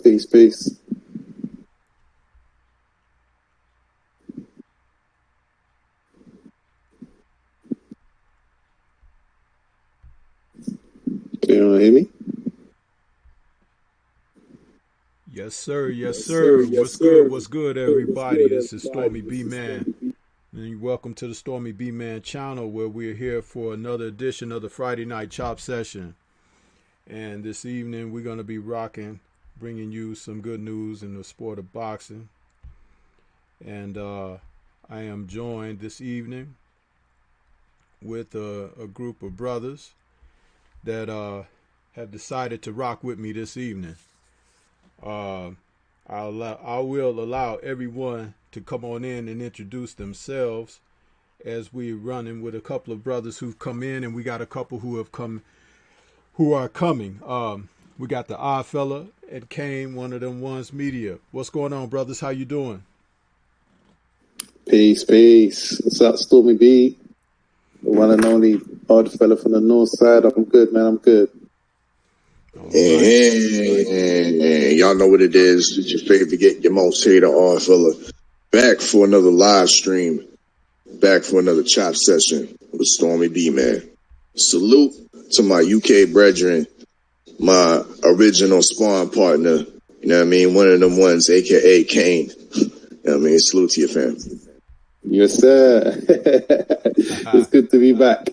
Peace, peace. Can you hear me? Yes, sir. Yes, Yes, sir. sir. Yes, What's good? sir. What's good, What's everybody? good, This is everybody? Stormy B This is Man, Stormy B. and welcome to the Stormy B Man channel, where we're here for another edition of the Friday Night Chop Session. And this evening, we're going to be rocking, bringing you some good news in the sport of boxing. And I am joined this evening with a group of brothers that have decided to rock with me this evening. Uh, I will allow everyone to come on in and introduce themselves as we're running with a couple of brothers who've come in, and we got a couple who are coming. We got the odd fella at Kane, one of them ones media. What's going on, brothers? How you doing? Peace, peace. What's up, Stormy B? The one and only odd fella from the north side. I'm good, man. I'm good. And y'all know what it is. It's your favorite, your most hated odd fella. Back for another live stream. Back for another chop session with Stormy B, man. Salute to my UK brethren, my original sparring partner. You know what I mean? One of them ones, aka Kane. You know what I mean? Salute to your fam. Yes, sir. It's good to be back.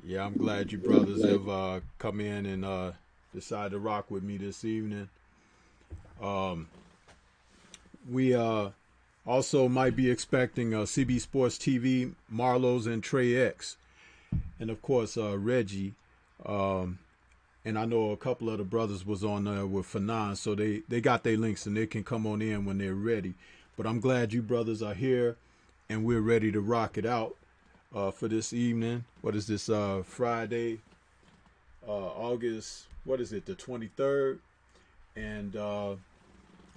Yeah, I'm glad you brothers have come in and decided to rock with me this evening. We also might be expecting CB Sports TV, Marlowe's, and Trey X, and of course Reggie. Um, and I know a couple of the brothers was on there with Fanon, so they got their links and they can come on in when they're ready. But I'm glad you brothers are here, and we're ready to rock it out for this evening. What is this? Friday, August. What is it? The 23rd, and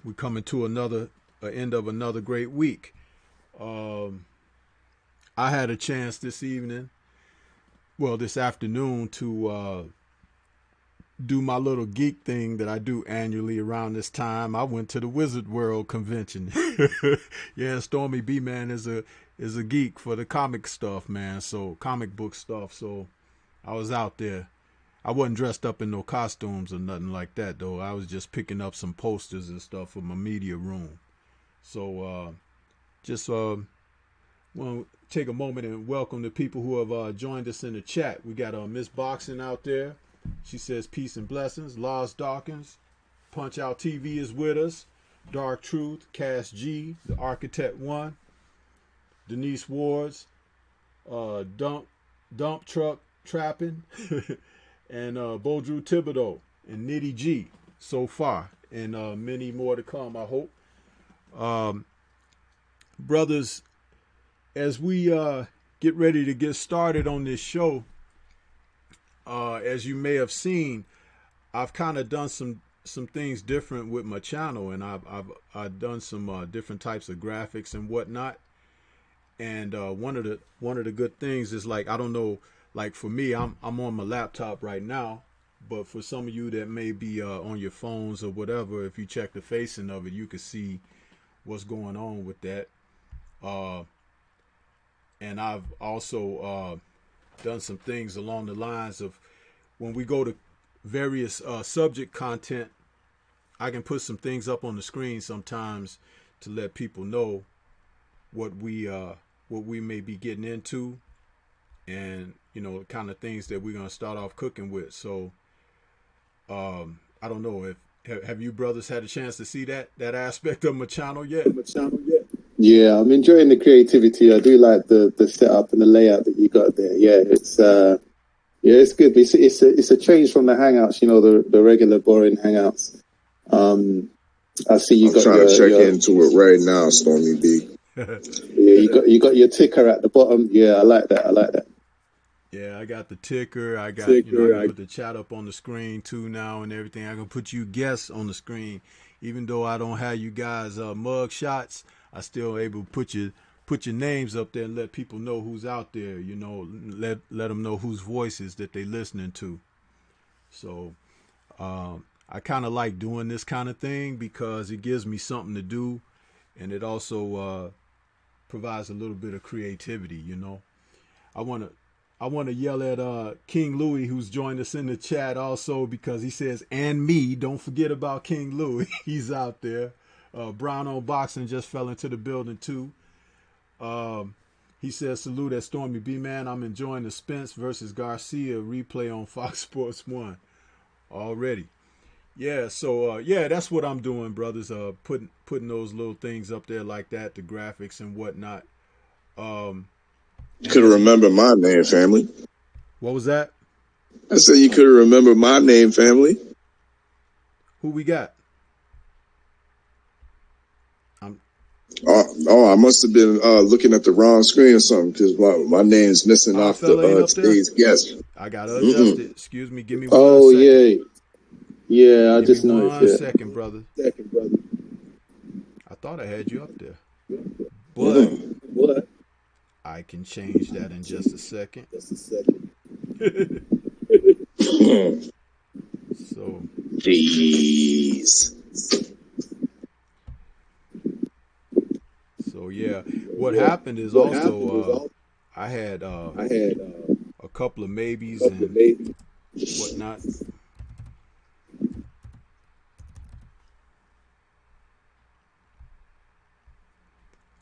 we're coming to another end of another great week. Um, I had a chance this evening, well, this afternoon, to do my little geek thing that I do annually around this time. I went to the Wizard World convention. Yeah, Stormy B Man is a geek for the comic stuff, man. So comic book stuff. So I was out there. I wasn't dressed up in no costumes or nothing like that though. I was just picking up some posters and stuff for my media room. So just want to take a moment and welcome the people who have joined us in the chat. We got Miss Boxing out there. She says peace and blessings. Lars Dawkins, Punch Out TV is with us. Dark Truth, Cass G, the Architect One, Denise Wards, Dump Truck Trapping, and Bodrew Thibodeau and Nitty G so far, and many more to come, I hope. Um, Brothers, as we get ready to get started on this show, as you may have seen, I've kind of done some things different with my channel, and I've done some different types of graphics and whatnot. And one of the good things is, like, I don't know, like for me, I'm on my laptop right now, but for some of you that may be on your phones or whatever, if you check the facing of it, you can see what's going on with that. Uh, and I've also done some things along the lines of when we go to various subject content, I can put some things up on the screen sometimes to let people know what we may be getting into, and kind of things that we're gonna start off cooking with. So I don't know if have you brothers had a chance to see that aspect of my channel yet? Yeah, I'm enjoying the creativity. I do like the setup and the layout that you got there. Yeah, it's good. It's a change from the Hangouts, the regular boring Hangouts. I see you I'm got trying to check your into it right now, Stormy B. yeah, you got your ticker at the bottom. Yeah, I like that. I like that. Yeah, I got the ticker. I got, I can Ticker. put the chat up on the screen too now and everything. I can put you guests on the screen. Even though I don't have you guys mug shots, I still able to put your names up there and let people know who's out there. Let them know whose voices that they listening to. So I kind of like doing this kind of thing because it gives me something to do, and it also provides a little bit of creativity. You know, I want to yell at King Louis, who's joined us in the chat also, because he says, and me, don't forget about King Louis. He's out there. Brown on Boxing just fell into the building too. He says, salute at Stormybman. I'm enjoying the Spence versus Garcia replay on Fox Sports 1 already. Yeah, so yeah, that's what I'm doing, brothers. Putting those little things up there like that, the graphics and whatnot. You could have remembered my name, family. What was that? I said you could have remembered my name, family. Who we got? I must have been looking at the wrong screen or something, because my name's missing off today's guest. I got to adjust it. Excuse me. Give me 1 second. Oh, yeah. Yeah, I just noticed. 1 second, brother. I thought I had you up there. But I can change that in just a second. So. Jeez. So yeah, what happened is also I had a couple of maybes and whatnot.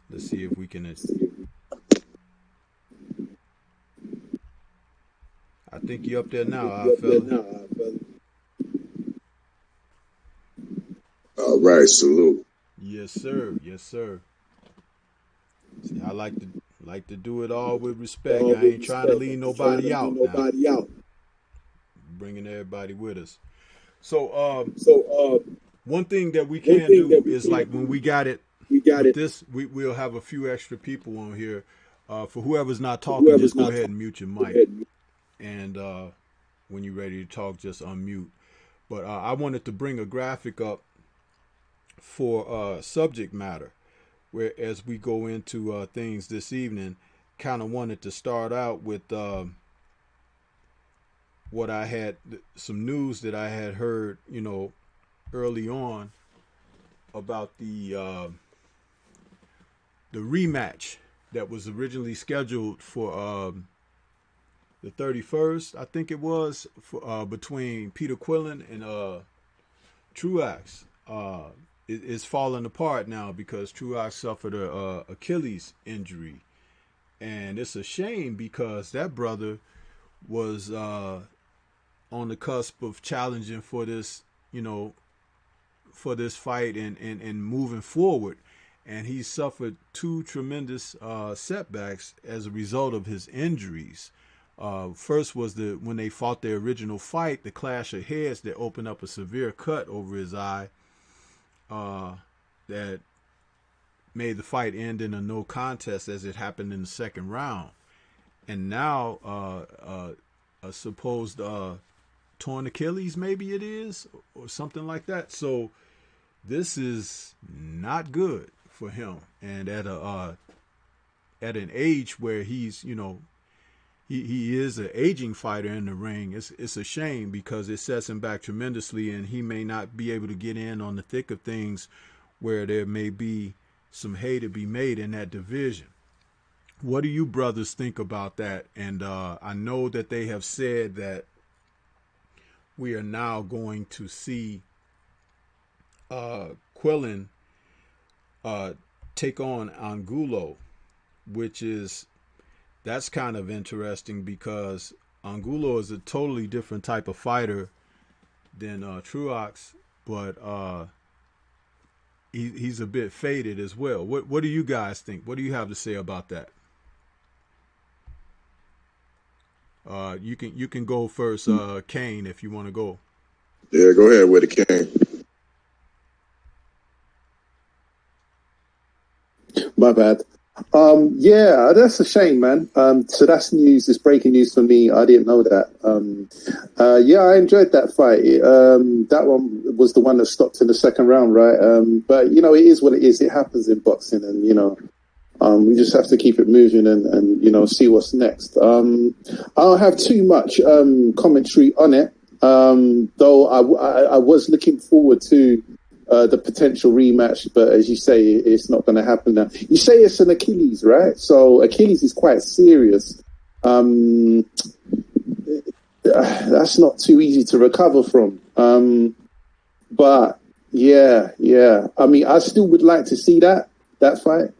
Let's see if we can. I think you're up there now, fella. All right, salute. Yes, sir. Yes, sir. See, I like to do it all with respect. I ain't trying to leave nobody out. Bringing everybody with us. So, one thing that we can do is like when we got it. With this, we'll have a few extra people on here. For whoever's not talking, just go ahead and mute your mic. And when you're ready to talk, just unmute. But I wanted to bring a graphic up for subject matter, where as we go into things this evening, kind of wanted to start out with what I had, some news that I had heard, you know, early on about the rematch that was originally scheduled for the 31st, I think it was, for, between Peter Quillen and Truax. It's falling apart now because Truax suffered a Achilles injury, and it's a shame because that brother was on the cusp of challenging for this, you know, for this fight and moving forward. And he suffered two tremendous setbacks as a result of his injuries. First was when they fought their original fight, the clash of heads that opened up a severe cut over his eye that made the fight end in a no contest as it happened in the second round. And now a supposed torn Achilles, maybe it is, or something like that. So this is not good for him, and at an age where he's, you know, he is an aging fighter in the ring. It's a shame because it sets him back tremendously, and he may not be able to get in on the thick of things where there may be some hay to be made in that division. What do you brothers think about that? And I know that they have said that we are now going to see Quillen take on Angulo, that's kind of interesting because Angulo is a totally different type of fighter than Truax, but he's a bit faded as well. What do you guys think? What do you have to say about that? You can go first, Kane, if you want to go. Yeah, go ahead with it, Kane. My bad. Yeah, that's a shame, man. So that's news. It's breaking news for me. I didn't know that. Yeah, I enjoyed that fight. That one was the one that stopped in the second round, right? But you know, it is what it is. It happens in boxing, and you know, we just have to keep it moving and you know, see what's next. I don't have too much commentary on it. Though I was looking forward to the potential rematch, but as you say, it's not going to happen now. You say it's an Achilles, right? So Achilles is quite serious. That's not too easy to recover from. But yeah. I mean, I still would like to see that fight.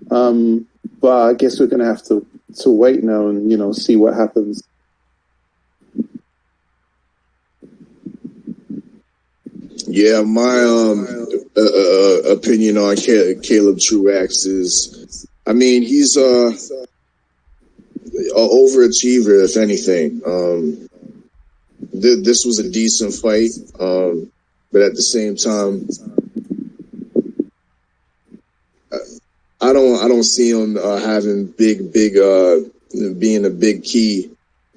But I guess we're going to have to wait now and, see what happens. Yeah, my opinion on Caleb Truax is, I mean, he's an overachiever, if anything. This was a decent fight, but at the same time, I don't see him having being a big key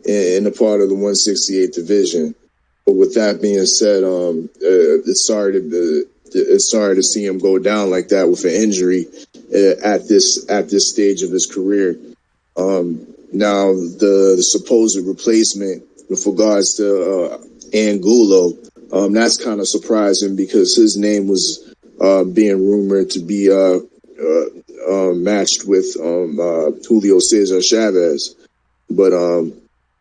in the part of the 168 division. But with that being said, it's sorry to see him go down like that with an injury at this stage of his career. Now the supposed replacement with regards to Angulo, that's kind of surprising because his name was being rumored to be matched with Julio Cesar Chavez, but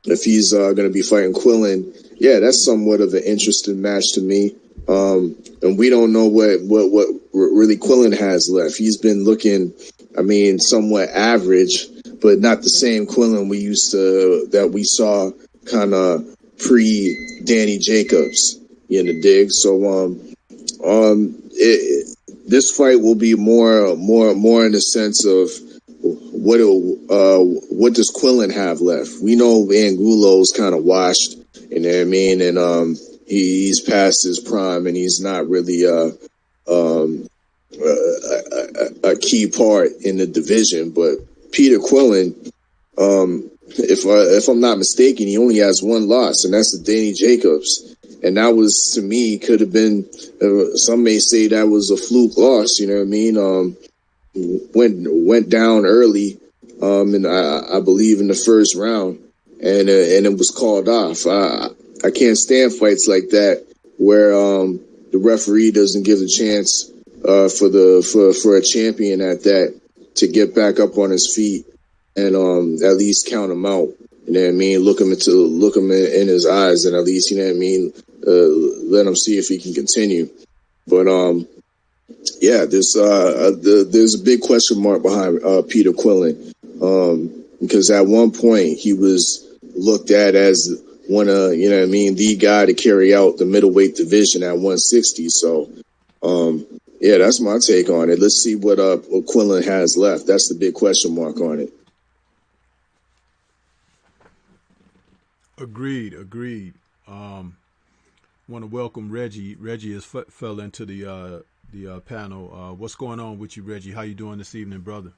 if he's going to be fighting Quillen, yeah, that's somewhat of an interesting match to me. And we don't know what really Quillen has left. He's been looking, I mean, somewhat average, but not the same Quillen that we saw kind of pre Danny Jacobs in the dig. So this fight will be more in the sense of what does Quillen have left? We know Angulo's kind of washed, you know what I mean, and he's past his prime, and he's not really a key part in the division. But Peter Quillen, if I'm not mistaken, he only has one loss, and that's to Danny Jacobs. And that was, to me, could have been, some may say that was a fluke loss, you know what I mean? Went down early, and I believe in the first round, and it was called off. I can't stand fights like that where the referee doesn't give a chance for a champion at that to get back up on his feet and at least count him out. You know what I mean? Look him in his eyes, and at least, you know what I mean, let him see if he can continue. But yeah, there's a big question mark behind Peter Quillen, because at one point he was looked at as one of, you know what I mean, the guy to carry out the middleweight division at 160. So yeah, that's my take on it. Let's see what Quillen has left. That's the big question mark on it. Agreed. Want to welcome Reggie. Reggie has fell into the panel. What's going on with you, Reggie? How you doing this evening, brother?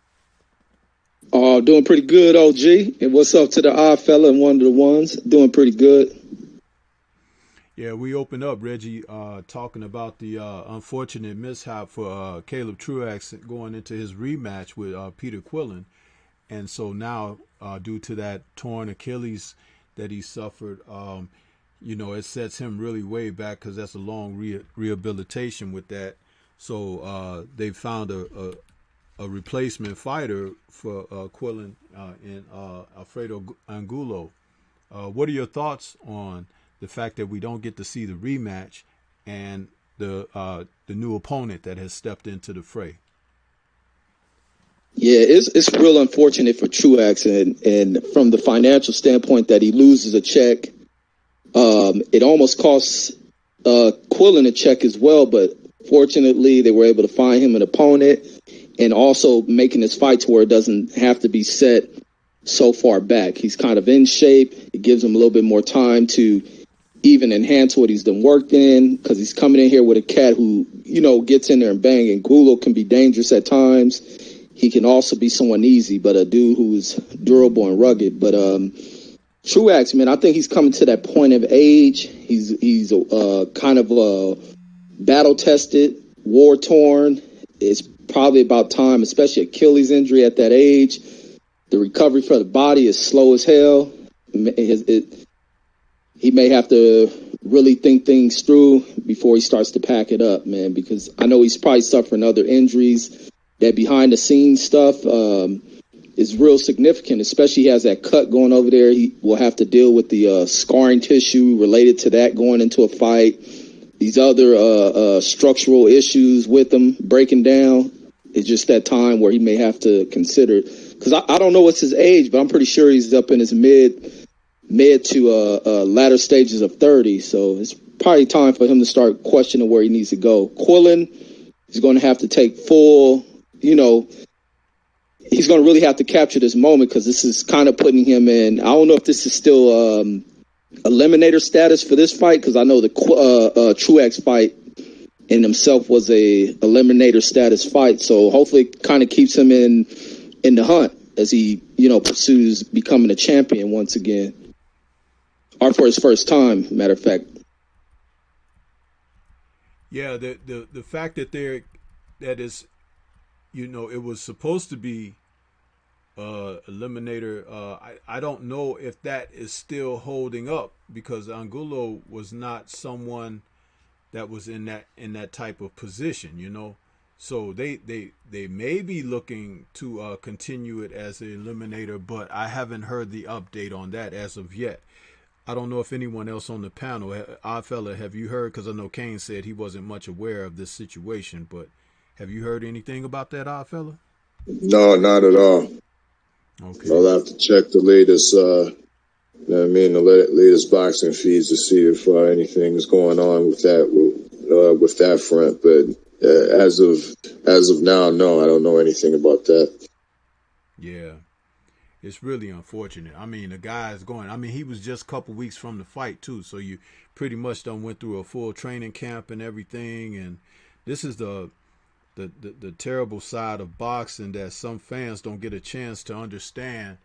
Doing pretty good, OG. And what's up to the odd fella and one of the ones? Doing pretty good. Yeah, we opened up, Reggie, talking about the unfortunate mishap for Caleb Truax going into his rematch with Peter Quillen. And so now, due to that torn Achilles that he suffered, it sets him really way back because that's a long rehabilitation with that. So they found a replacement fighter for Quillen in Alfredo Angulo. What are your thoughts on the fact that we don't get to see the rematch and the new opponent that has stepped into the fray? Yeah, it's real unfortunate for Truax, and from the financial standpoint that he loses a check, it almost costs Quillen a check as well. But fortunately, they were able to find him an opponent, and also making this fight to where it doesn't have to be set so far back. He's kind of in shape. It gives him a little bit more time to even enhance what he's done worked in, because he's coming in here with a cat who, gets in there and bang. And Gulo can be dangerous at times. He can also be someone easy, but a dude who's durable and rugged. But Truax, man, I think he's coming to that point of age. He's kind of battle-tested, war-torn. It's probably about time, especially Achilles injury at that age. The recovery for the body is slow as hell. he may have to really think things through before he starts to pack it up, man, because I know he's probably suffering other injuries. That behind the scenes stuff is real significant, especially he has that cut going over there. He will have to deal with the scarring tissue related to that going into a fight. These other structural issues with him breaking down. It's just that time where he may have to consider, because I don't know what's his age, but I'm pretty sure he's up in his mid to latter stages of 30. So it's probably time for him to start questioning where he needs to go. Quillen is going to have to take full, he's going to really have to capture this moment, because this is kind of putting him in. I don't know if this is still eliminator status for this fight, because I know the Truex fight in himself was a eliminator status fight. So hopefully it kind of keeps him in the hunt as he, pursues becoming a champion once again. Or for his first time, matter of fact. Yeah, the fact that that is, it was supposed to be eliminator. I don't know if that is still holding up, because Angulo was not someone that was in that type of position, So they may be looking to continue it as an eliminator, but I haven't heard the update on that as of yet. I don't know if anyone else on the panel, Oddfella, have you heard? Because I know Kane said he wasn't much aware of this situation, but have you heard anything about that, Oddfella? No, not at all. Okay. I'll have to check the latest, the latest boxing feeds to see if anything is going on with that front. But as of now, no, I don't know anything about that. Yeah. It's really unfortunate. I mean, the guy is going. I mean, he was just a couple weeks from the fight too, so you pretty much done went through a full training camp and everything. And this is the terrible side of boxing, that some fans don't get a chance to understand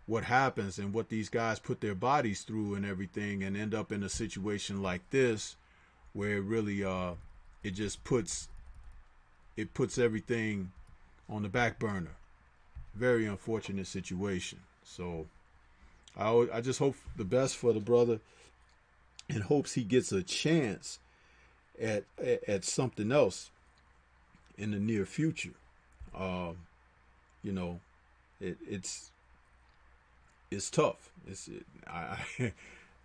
what happens and what these guys put their bodies through and everything, and end up in a situation like this, where it really it just puts everything on the back burner. Very unfortunate situation. So I just hope the best for the brother, and hopes he gets a chance at something else in the near future. It's tough.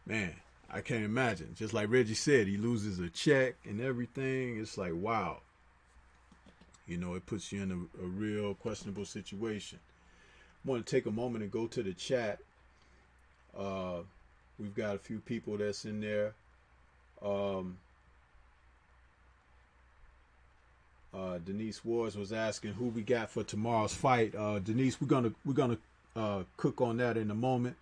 Man, I can't imagine. Just like Reggie said, he loses a check and everything. It's like, wow. It puts you in a real questionable situation. I want to take a moment and go to the chat. We've got a few people that's in there. Denise Wars was asking who we got for tomorrow's fight. Denise, we're gonna cook on that in a moment.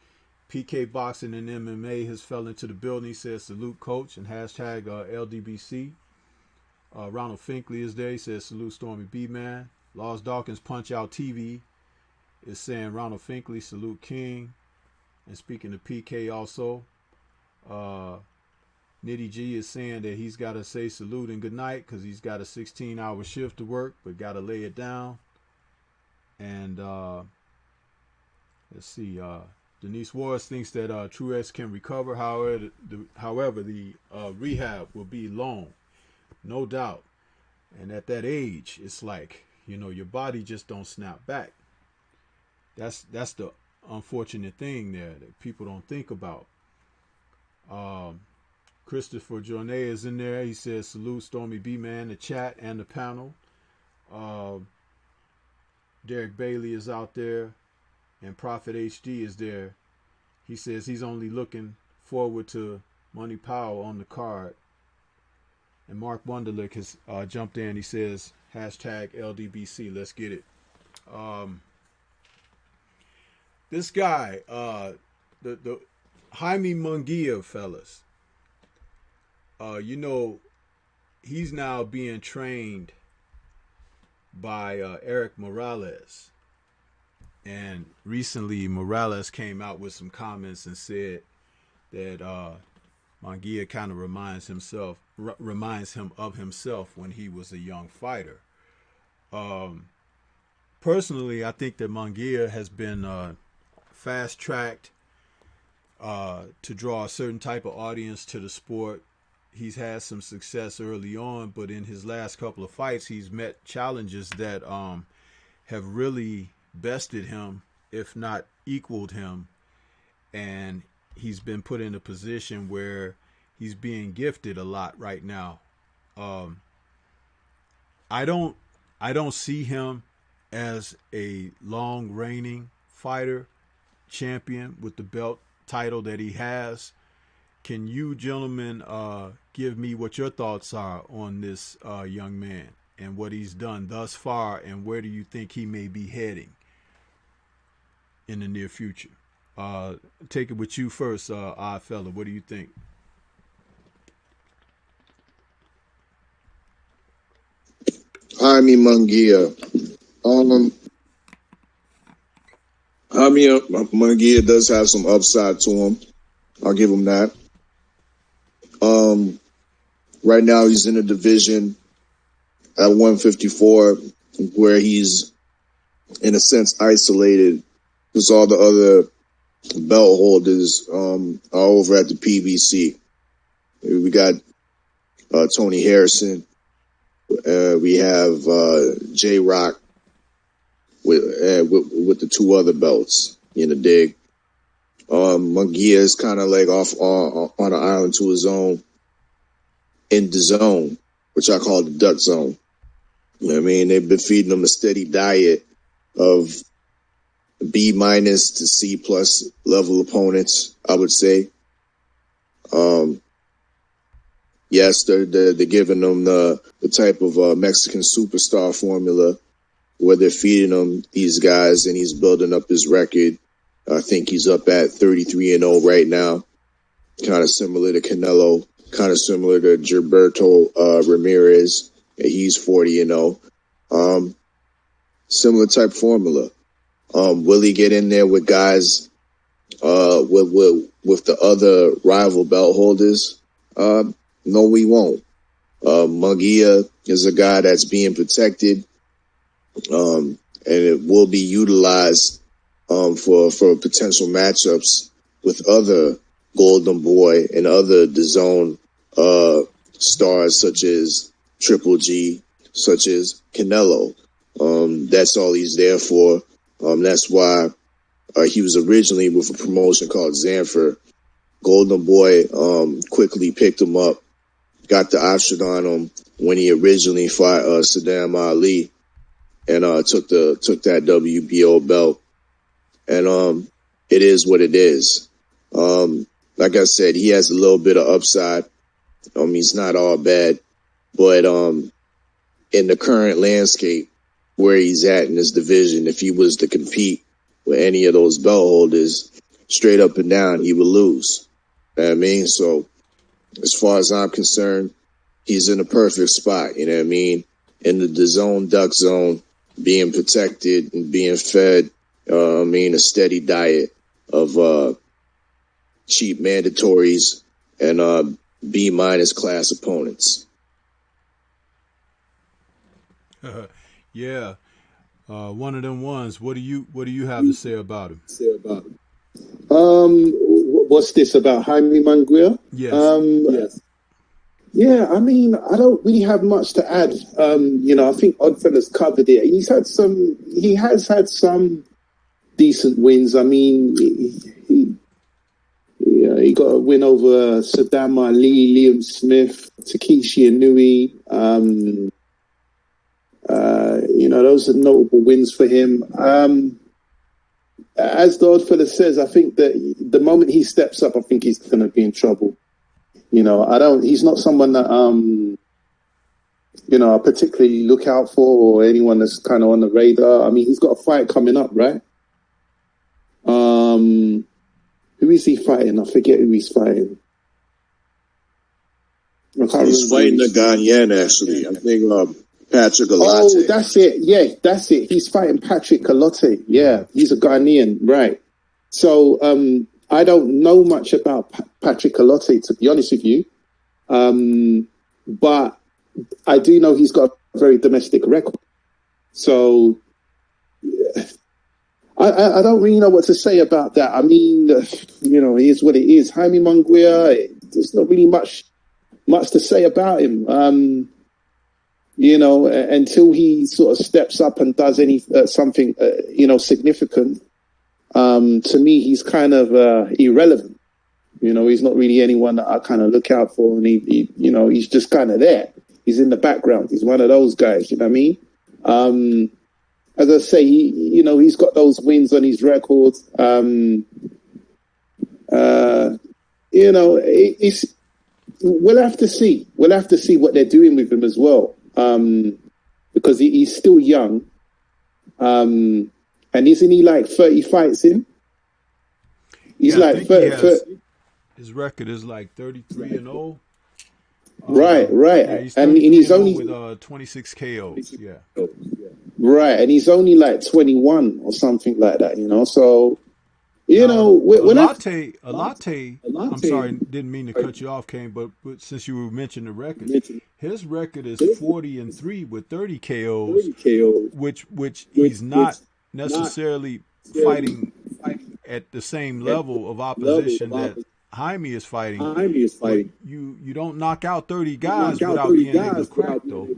PK Boxing and MMA has fell into the building. He says salute coach and hashtag LDBC. Ronald Finkley is there. He says salute Stormybman. Laws Dawkins Punch Out TV is saying Ronald Finkley salute King. And speaking of PK also, Nitty G is saying that he's got to say salute and good night because he's got a 16-hour shift to work, but got to lay it down. And let's see, Denise Wars thinks that Truex can recover. However, the rehab will be long, no doubt. And at that age, it's like, your body just don't snap back. That's the unfortunate thing there that people don't think about. Christopher Journay is in there. He says salute Stormybman, the chat and the panel. Derek Bailey is out there, and Prophet HD is there. He says he's only looking forward to Money Power on the card. And Mark Wunderlich has jumped in. He says hashtag LDBC. Let's get it. This guy, the Jaime Munguia, fellas. He's now being trained by Eric Morales. And recently Morales came out with some comments and said that Munguia kind of reminds him of himself when he was a young fighter. Personally, I think that Munguia has been fast-tracked to draw a certain type of audience to the sport. He's had some success early on, but in his last couple of fights, he's met challenges that have really bested him, if not equaled him, and he's been put in a position where he's being gifted a lot right now. I don't see him as a long reigning fighter, champion with the belt title that he has. Can you gentlemen give me what your thoughts are on this young man and what he's done thus far, and where do you think he may be heading in the near future? Take it with you first, Odd Fella. What do you think? Jaime Munguia. Jaime Munguia does have some upside to him. I'll give him that. Right now he's in a division at 154 where he's, in a sense, isolated because all the other belt holders are over at the PBC. We got Tony Harrison. We have J-Rock with the two other belts in the dig. Munguia is kind of like off on an island to his own in the zone, which I call the duck zone. You know what I mean? They've been feeding him a steady diet of B- to C+ level opponents, I would say. Yes, they're giving him the type of Mexican superstar formula where they're feeding him these guys, and he's building up his record. I think he's up at 33-0 right now. Kind of similar to Canelo, kind of similar to Gilberto Ramirez. He's 40-0. Similar type formula. Will he get in there with guys with the other rival belt holders? No, we won't. Munguia is a guy that's being protected, and it will be utilized for potential matchups with other Golden Boy and other DAZN stars such as Triple G, such as Canelo. That's all he's there for. That's why he was originally with a promotion called Zanfer. Golden Boy quickly picked him up, got the option on him when he originally fought Saddam Ali, and took that WBO belt. And it is what it is. Like I said, he has a little bit of upside. He's not all bad, but in the current landscape where he's at in this division, if he was to compete with any of those belt holders, straight up and down, he would lose. You know what I mean? So as far as I'm concerned, he's in a perfect spot, you know what I mean? In the DAZN duck zone, being protected and being fed, a steady diet of cheap mandatories and B- class opponents. Yeah. One of them ones. What do you have to say about him? What's this about Jaime Munguia? Yes. Yes. Yeah, I mean, I don't really have much to add. I think Oddfellas covered it. He has had some decent wins. I mean, he got a win over Saddam Ali, Liam Smith, Takeshi Inui. Those are notable wins for him. As the Oddfella says, I think that the moment he steps up, I think he's going to be in trouble. He's not someone that, I particularly look out for, or anyone that's kind of on the radar. I mean, he's got a fight coming up, right? Who is he fighting? I forget who he's fighting. He's fighting the Ghanaian, actually. I think Patrick Galate. Oh, that's it. Yeah, that's it. He's fighting Patrick Galate. Yeah, he's a Ghanaian, right? So I don't know much about Patrick Galate, to be honest with you. But I do know he's got a very domestic record. So I don't really know what to say about that. I mean, it is what it is. Jaime Munguia, there's not really much to say about him. Until he sort of steps up and does something, significant. To me, he's kind of irrelevant. He's not really anyone that I kind of look out for, and he's just kind of there. He's in the background. He's one of those guys. You know what I mean? As I say, he's got those wins on his record. We'll have to see. We'll have to see what they're doing with him as well, because he's still young. And isn't he like 30 fights in? He's like 30. His record is like 33-0. Right. Yeah, and he's only with 26 KOs. Yeah. Right, and he's only like 21 or something like that. So Alate. I'm sorry, didn't mean to cut you off, Kane. But since you mentioned the record, his record is 40-3 with 30 KOs, which he's not necessarily fighting at the same level of opposition that Jaime is fighting. But you don't knock out 30 guys without being able to crack, though.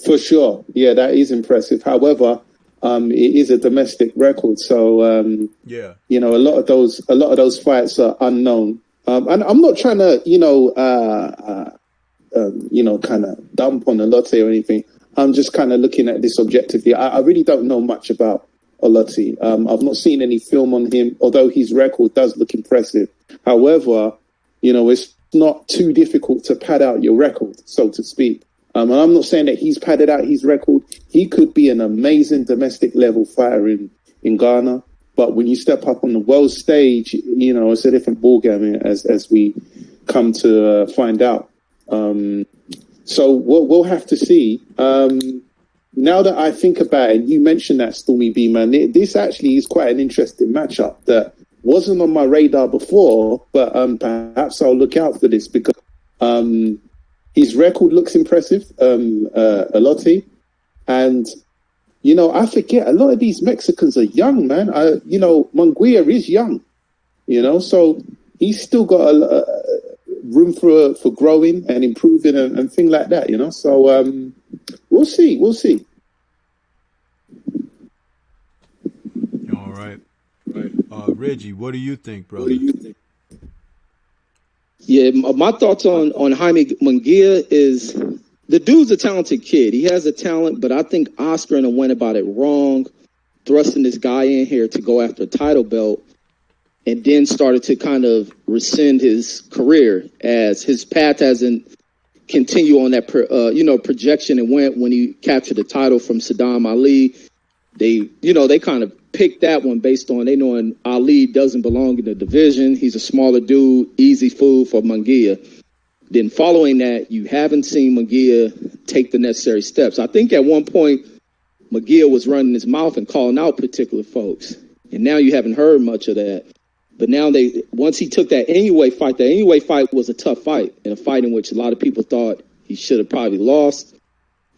For sure, yeah, that is impressive. However, it is a domestic record, so a lot of those fights are unknown. And I'm not trying to, kind of dump on Alote or anything. I'm just kind of looking at this objectively. I really don't know much about Alote. I've not seen any film on him, although his record does look impressive. However, it's not too difficult to pad out your record, so to speak. And I'm not saying that he's padded out his record. He could be an amazing domestic level fighter in Ghana. But when you step up on the world stage, it's a different ballgame as we come to find out. So we'll have to see. Now that I think about it, and you mentioned that, Stormybman, this actually is quite an interesting matchup that wasn't on my radar before, but perhaps I'll look out for this because his record looks impressive, Alote. And, I forget, a lot of these Mexicans are young, man. Munguia is young, so he's still got room for growing and improving and things like that, So we'll see. All right. Reggie, what do you think, brother? Yeah, my thoughts on Jaime Munguia is the dude's a talented kid. He has a talent, but I think Oscar and him went about it wrong, thrusting this guy in here to go after a title belt, and then started to kind of rescind his career as his path hasn't continued on that projection and went when he captured the title from Saddam Ali. They kind of picked that one based on they knowing Ali doesn't belong in the division. He's a smaller dude, easy food for Munguia. Then following that, you haven't seen Munguia take the necessary steps. I think at one point, Munguia was running his mouth and calling out particular folks. And now you haven't heard much of that. But now once he took that Anyway fight was a tough fight, and a fight in which a lot of people thought he should have probably lost.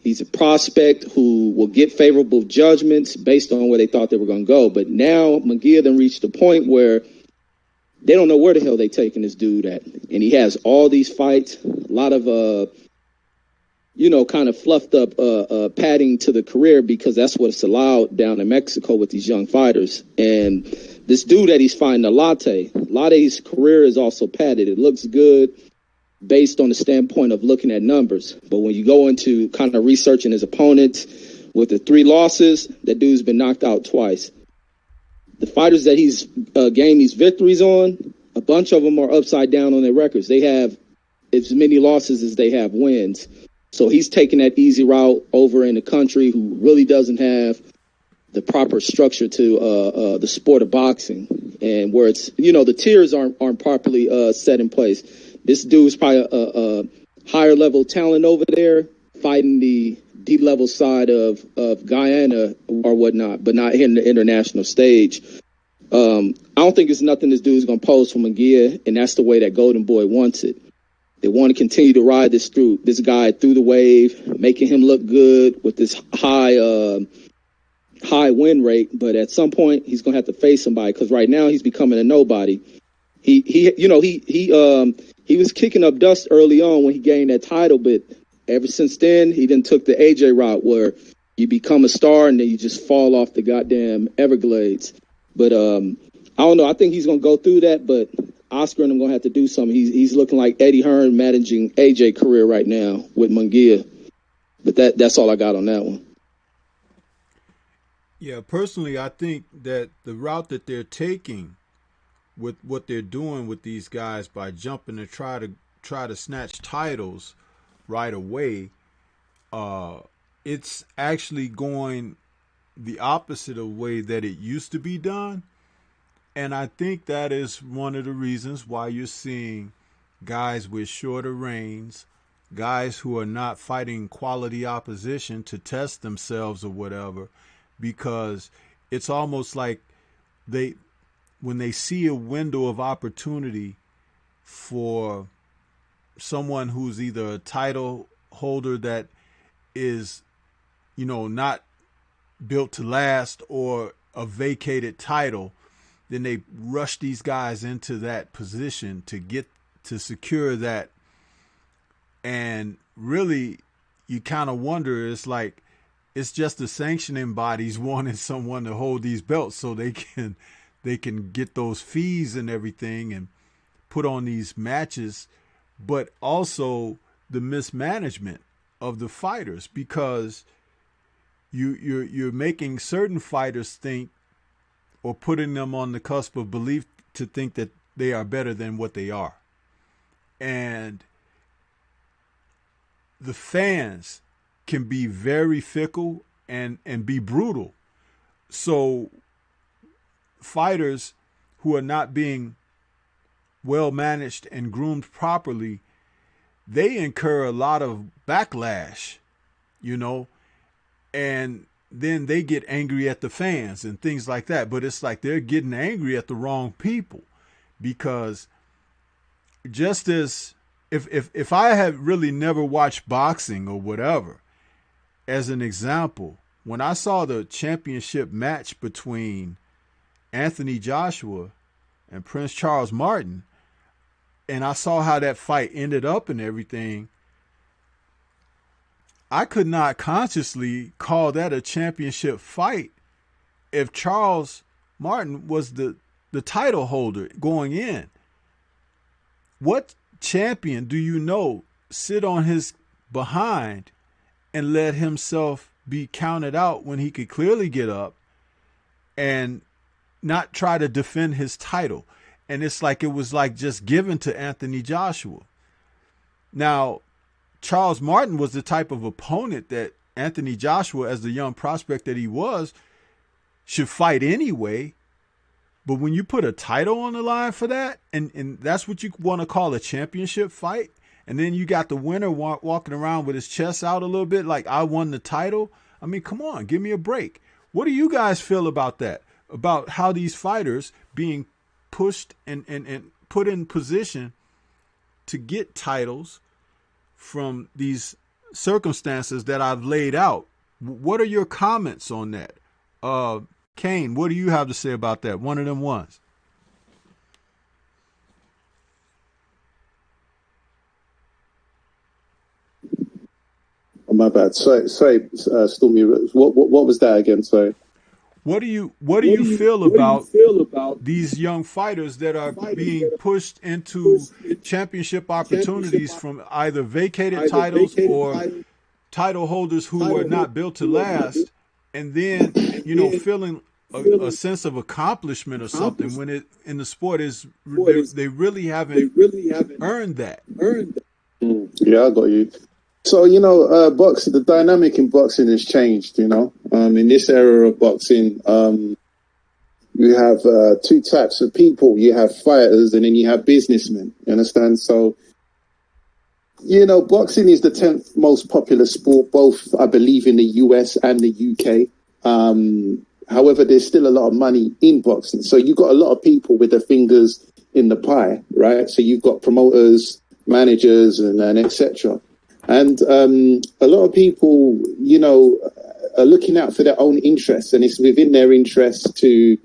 He's a prospect who will get favorable judgments based on where they thought they were going to go. But now Munguia then reached a point where they don't know where the hell they're taking this dude at. And he has all these fights, a lot of, kind of fluffed up padding to the career because that's what's allowed down in Mexico with these young fighters. And this dude that he's fighting, Late's career is also padded. It looks good based on the standpoint of looking at numbers. But when you go into kind of researching his opponents with the 3 losses, that dude's been knocked out twice. The fighters that he's gained these victories on, a bunch of them are upside down on their records. They have as many losses as they have wins. So he's taking that easy route over in a country who really doesn't have the proper structure to the sport of boxing, and where it's, the tiers aren't properly set in place. This dude's probably a higher level talent over there, fighting the D-level side of Guyana or whatnot, but not hitting the international stage. I don't think it's nothing this dude's going to pose for Munguia, and that's the way that Golden Boy wants it. They want to continue to ride this guy through the wave, making him look good with this high high win rate, but at some point he's gonna have to face somebody because right now he's becoming a nobody. He was kicking up dust early on when he gained that title, but ever since then he then took the AJ route where you become a star and then you just fall off the goddamn Everglades. But I don't know. I think he's gonna go through that, but Oscar and I'm gonna have to do something. He's looking like Eddie Hearn managing AJ career right now with Munguia. But that's all I got on that one. Yeah, personally, I think that the route that they're taking with what they're doing with these guys by jumping to try to snatch titles right away, it's actually going the opposite of the way that it used to be done. And I think that is one of the reasons why you're seeing guys with shorter reigns, guys who are not fighting quality opposition to test themselves or whatever, because it's almost like when they see a window of opportunity for someone who's either a title holder that is, not built to last or a vacated title, then they rush these guys into that position to secure that. And really, you kind of wonder, it's just the sanctioning bodies wanting someone to hold these belts so they can get those fees and everything and put on these matches, but also the mismanagement of the fighters, because you're making certain fighters think, or putting them on the cusp of belief to think that they are better than what they are. And the fans can be very fickle and be brutal. So fighters who are not being well managed and groomed properly, they incur a lot of backlash, and then they get angry at the fans and things like that. But it's like they're getting angry at the wrong people, because just as if I had really never watched boxing or whatever, as an example, when I saw the championship match between Anthony Joshua and Prince Charles Martin, and I saw how that fight ended up and everything, I could not consciously call that a championship fight if Charles Martin was the title holder going in. What champion do you know sit on his behind and let himself be counted out when he could clearly get up and not try to defend his title? And it's like it was like just given to Anthony Joshua. Now, Charles Martin was the type of opponent that Anthony Joshua, as the young prospect that he was, should fight anyway. But when you put a title on the line for that, and that's what you want to call a championship fight, and then you got the winner walking around with his chest out a little bit like, I won the title. I mean, come on, give me a break. What do you guys feel about that? About how these fighters being pushed and put in position to get titles from these circumstances that I've laid out. What are your comments on that? Kane, what do you have to say about that? One of them ones. Oh, my bad. Sorry, Stormy. What was that again? Sorry. What do you feel about these young fighters that are being pushed into championship opportunities from either vacated titles or title holders who are not built to last, and then feeling a sense of accomplishment or something when it in the sport is they really haven't earned that. Yeah, I got you. So, boxing, the dynamic in boxing has changed, in this era of boxing, you have two types of people. You have fighters and then you have businessmen, you understand? So, boxing is the 10th most popular sport, both, I believe, in the US and the UK. However, there's still a lot of money in boxing. So you've got a lot of people with their fingers in the pie, right? So you've got promoters, managers, and etc. And a lot of people, are looking out for their own interests, and it's within their interests to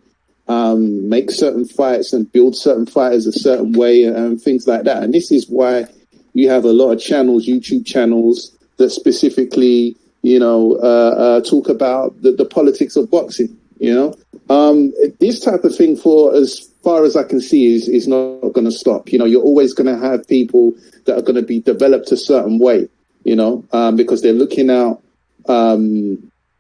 make certain fights and build certain fighters a certain way and things like that. And this is why you have a lot of channels, YouTube channels, that specifically, talk about the politics of boxing. This type of thing, for as far as I can see, is not going to stop. You're always going to have people that are going to be developed a certain way, because they're looking out.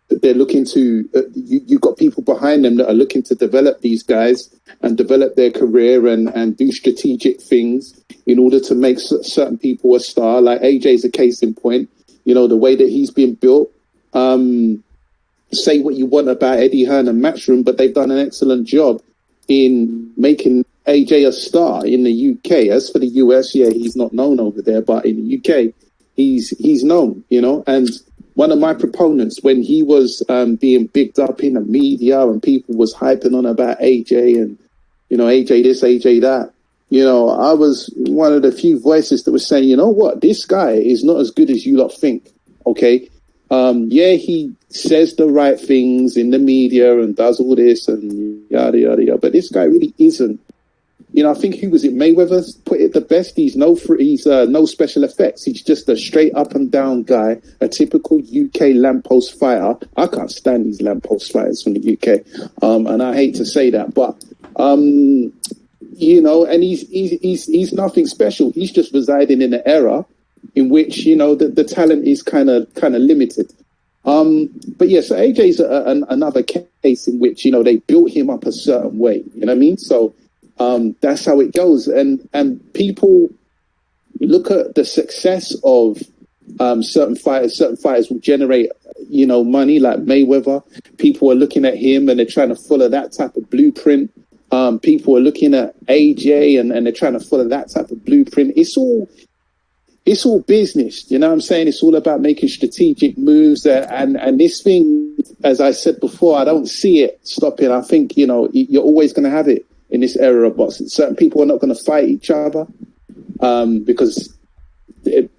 They're looking to, you've got people behind them that are looking to develop these guys and develop their career and do strategic things in order to make certain people a star. Like AJ's a case in point, the way that he's been built. Say what you want about Eddie Hearn and Matchroom, but they've done an excellent job in making AJ a star in the UK. As for the US, yeah, he's not known over there, but in the UK, he's known, and one of my proponents, when he was being bigged up in the media and people was hyping on about AJ and, AJ this, AJ that, I was one of the few voices that was saying, you know what, this guy is not as good as you lot think, okay? Yeah, he says the right things in the media and does all this and yada, yada, yada, but this guy really isn't. I think who was it? Mayweather put it the best. He's no special effects. He's just a straight up and down guy, a typical UK lamppost fighter. I can't stand these lamppost fighters from the UK, and I hate to say that, but and he's nothing special. He's just residing in an era in which the talent is kind of limited. But yeah, so AJ's another case in which they built him up a certain way. You know what I mean? So. That's how it goes, and people look at the success of certain fighters. Certain fighters will generate money, like Mayweather. People are looking at him and they're trying to follow that type of blueprint. People are looking at AJ and they're trying to follow that type of blueprint. It's all business, you know what I'm saying? It's all about making strategic moves, and this thing, as I said before, I don't see it stopping. I think you're always going to have it in this era of boxing. Certain people are not going to fight each other because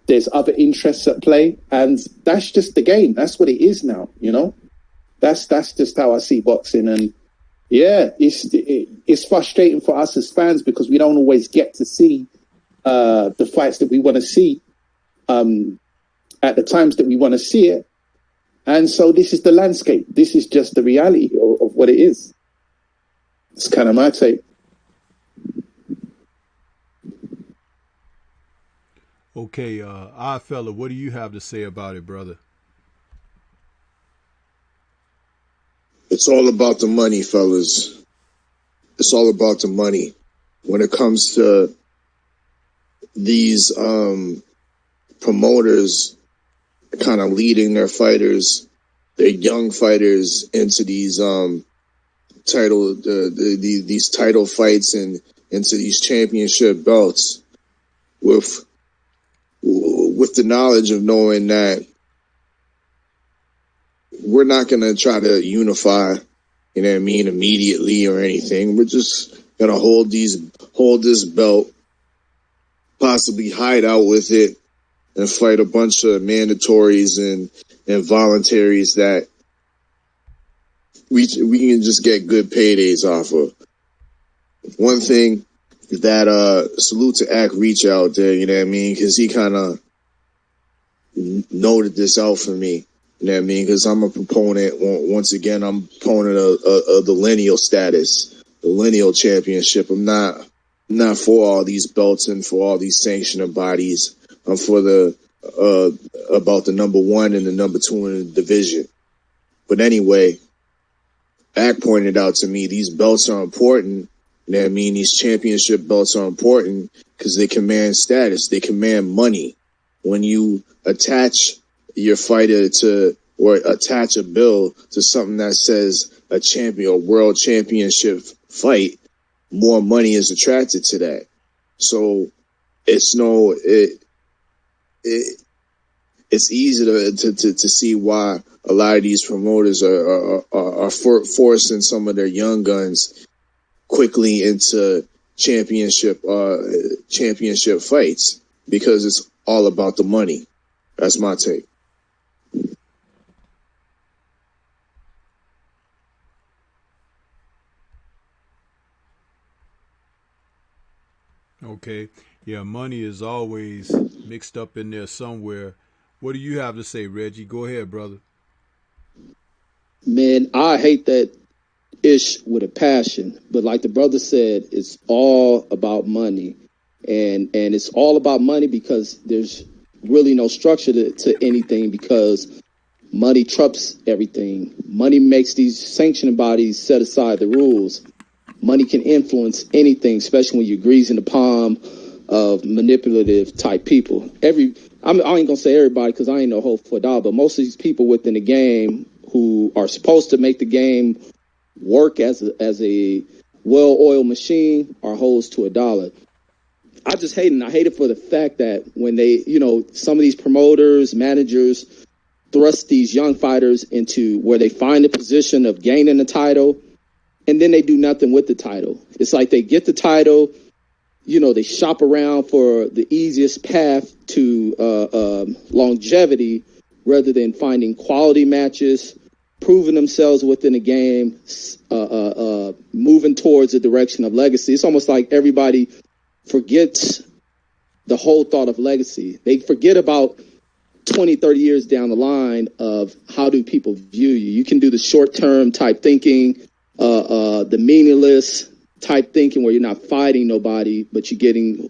there's other interests at play, and that's just the game. That's what it is now. That's just how I see boxing. And yeah, it's frustrating for us as fans because we don't always get to see the fights that we want to see at the times that we want to see it. And so this is the landscape. This is just the reality of what it is. It's kind of my take. Okay, odd fella, what do you have to say about it, brother? It's all about the money, fellas. It's all about the money. When it comes to these promoters kind of leading their fighters, their young fighters, into these these title fights and into these championship belts, with the knowledge of knowing that we're not going to try to unify, immediately or anything. We're just going to hold this belt, possibly hide out with it, and fight a bunch of mandatories and voluntaries that we can just get good paydays off of. One thing that salute to Ack Reach out there, because he kind of noted this out for me, because I'm a proponent. Once again, I'm a proponent of the lineal status, the lineal championship. I'm not for all these belts and for all these sanctioning bodies. I'm for about the number one and the number two in the division. But anyway, Ack pointed out to me these belts are important. These championship belts are important because they command status. They command money. When you attach your fighter to, or attach a bill to something that says a champion or world championship fight, more money is attracted to that. So it's easy to see why a lot of these promoters are forcing some of their young guns quickly into championship fights, because it's all about the money. That's my take. Okay. Yeah, money is always mixed up in there somewhere. What do you have to say, Reggie? Go ahead, brother. Man, I hate that ish with a passion, but like the brother said, it's all about money, and it's all about money because there's really no structure to anything because money trumps everything. Money makes these sanctioning bodies set aside the rules. Money can influence anything, especially when you're greasing the palm of manipulative type people. I ain't gonna say everybody because I ain't no hope for a dollar, but most of these people within the game who are supposed to make the game work as a well-oiled machine are hoes to a dollar. I just hate it. And I hate it for the fact that when they, some of these promoters, managers thrust these young fighters into where they find a position of gaining the title and then they do nothing with the title. It's like they get the title, they shop around for the easiest path to longevity rather than finding quality matches, proving themselves within the game, moving towards the direction of legacy. It's almost like everybody forgets the whole thought of legacy. They forget about 20, 30 years down the line of how do people view you. You can do the short-term type thinking, the meaningless type thinking where you're not fighting nobody, but you're getting,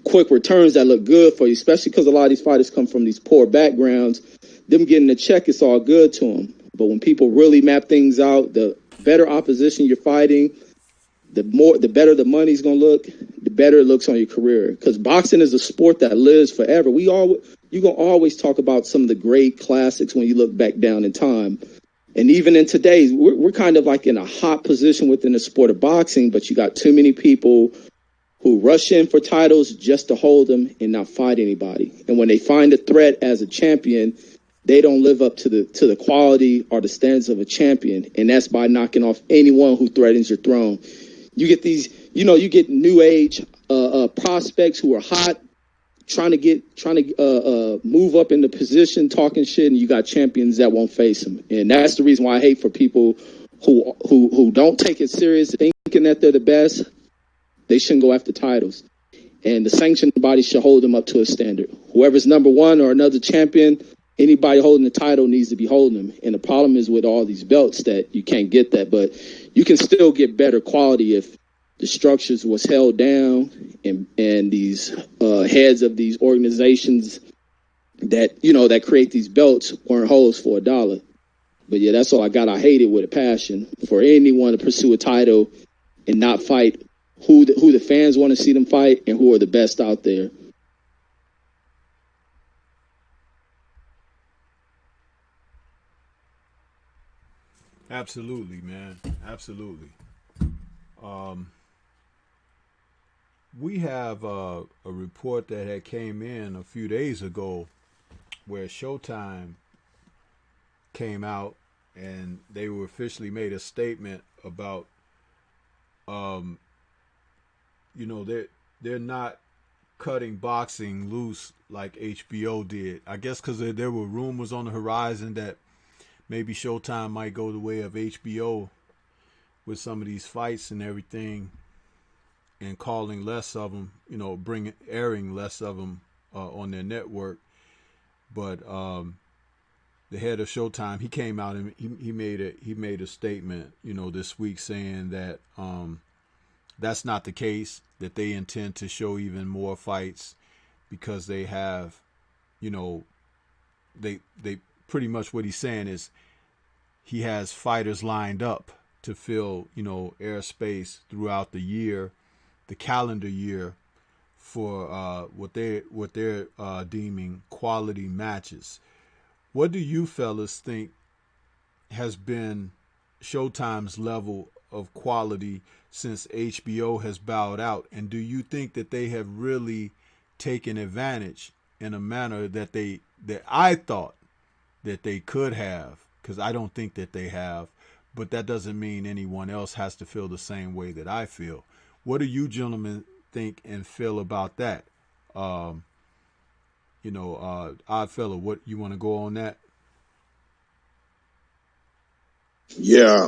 quick returns that look good for you, especially because a lot of these fighters come from these poor backgrounds. Them getting a check, it's all good to them. But when people really map things out, the better opposition you're fighting, the better the money's going to look, the better it looks on your career. Because boxing is a sport that lives forever. You're going to always talk about some of the great classics when you look back down in time. And even in today's, we're kind of like in a hot position within the sport of boxing, but you got too many people who rush in for titles just to hold them and not fight anybody. And when they find a threat as a champion, they don't live up to the quality or the standards of a champion. And that's by knocking off anyone who threatens your throne. You get these, you get new age prospects who are hot, trying to move up in the position, talking shit, and you got champions that won't face them. And that's the reason why I hate for people who don't take it serious, thinking that they're the best. They shouldn't go after titles. And the sanctioned body should hold them up to a standard. Whoever's number one or another champion, anybody holding the title needs to be holding them. And the problem is with all these belts that you can't get that, but you can still get better quality if the structures was held down and these heads of these organizations that create these belts weren't holds for a dollar. But yeah, that's all I got. I hate it with a passion for anyone to pursue a title and not fight who the fans want to see them fight and who are the best out there. Absolutely, man. Absolutely. We have a report that had came in a few days ago where Showtime came out and they were officially made a statement about they're not cutting boxing loose like HBO did. I guess because there were rumors on the horizon that maybe Showtime might go the way of HBO with some of these fights and everything, and calling less of them, airing less of them on their network. But the head of Showtime, he came out and he made a statement, this week saying that that's not the case, that they intend to show even more fights because they have, they pretty much what he's saying is he has fighters lined up to fill, airspace throughout the year, the calendar year, for what they're deeming quality matches. What do you fellas think has been Showtime's level of quality since HBO has bowed out, and do you think that they have really taken advantage in a manner that I thought that they could have? Because I don't think that they have, but that doesn't mean anyone else has to feel the same way that I feel. What do you gentlemen think and feel about that? Odd fella, what you want to go on that? Yeah,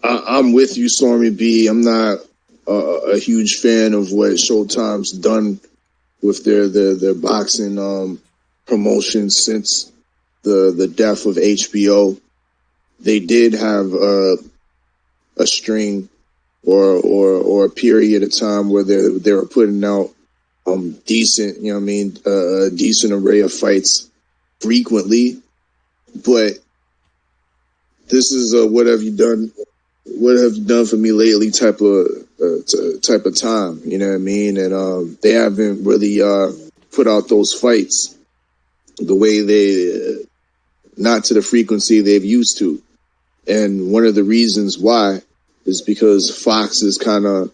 I'm with you, Stormy B. I'm not a huge fan of what Showtime's done with their boxing promotion since the death of HBO. They did have a string or a period of time where they were putting out decent, a decent array of fights frequently. But this is what have you done for me lately type of time, you know what I mean? And they haven't really put out those fights the way not to the frequency they've used to. And one of the reasons why is because Fox is kind of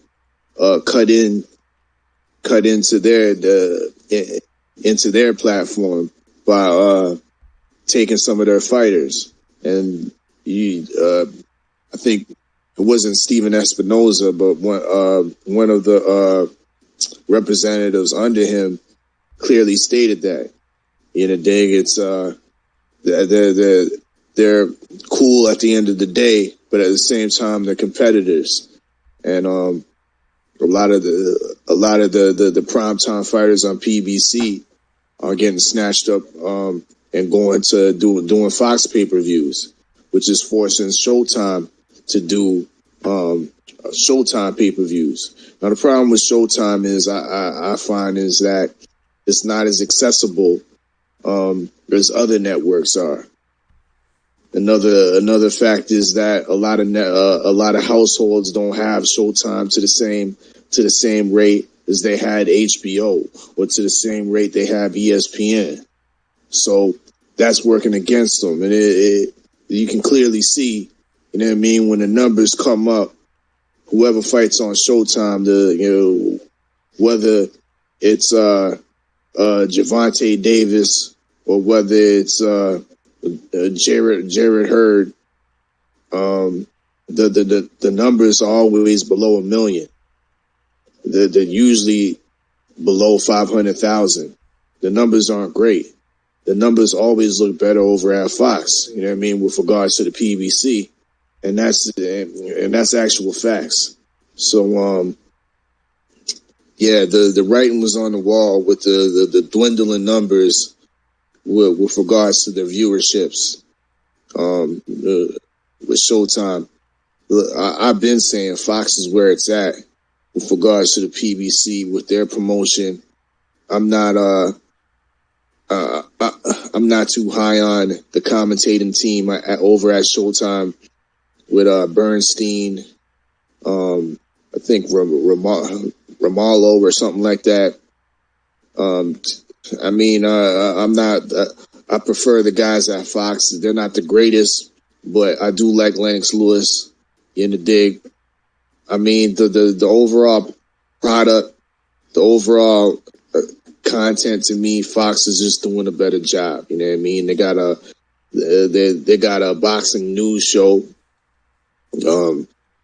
cut into their platform by taking some of their fighters. And I think it wasn't Steven Espinoza, but one of the representatives under him clearly stated that. You know, it's they're cool at the end of the day, but at the same time they're competitors. And a lot of the primetime fighters on PBC are getting snatched up and going to doing Fox pay-per-views, which is forcing Showtime to do Showtime pay-per-views. Now the problem with Showtime is I find is that it's not as accessible as other networks are. Another fact is that a lot of households don't have Showtime to the same rate as they had HBO, or to the same rate they have ESPN. So that's working against them, and you can clearly see, you know what I mean, when the numbers come up, whoever fights on Showtime, whether it's Gervonta Davis or whether it's Jared Hurd, the numbers are always below 1 million. They're usually below 500,000. The numbers aren't great. The numbers always look better over at Fox, you know what I mean, with regards to the PBC, and that's actual facts. So the writing was on the wall with the dwindling numbers with regards to their viewerships with Showtime. I've been saying Fox is where it's at with regards to the PBC with their promotion. I'm not too high on the commentating team over at Showtime with Bernstein, I think Romalo or something like that. I prefer the guys at Fox. They're not the greatest, but I do like Lennox Lewis in the dig. I mean, the overall product, the overall content, to me, Fox is just doing a better job. You know what I mean? They got a boxing news show.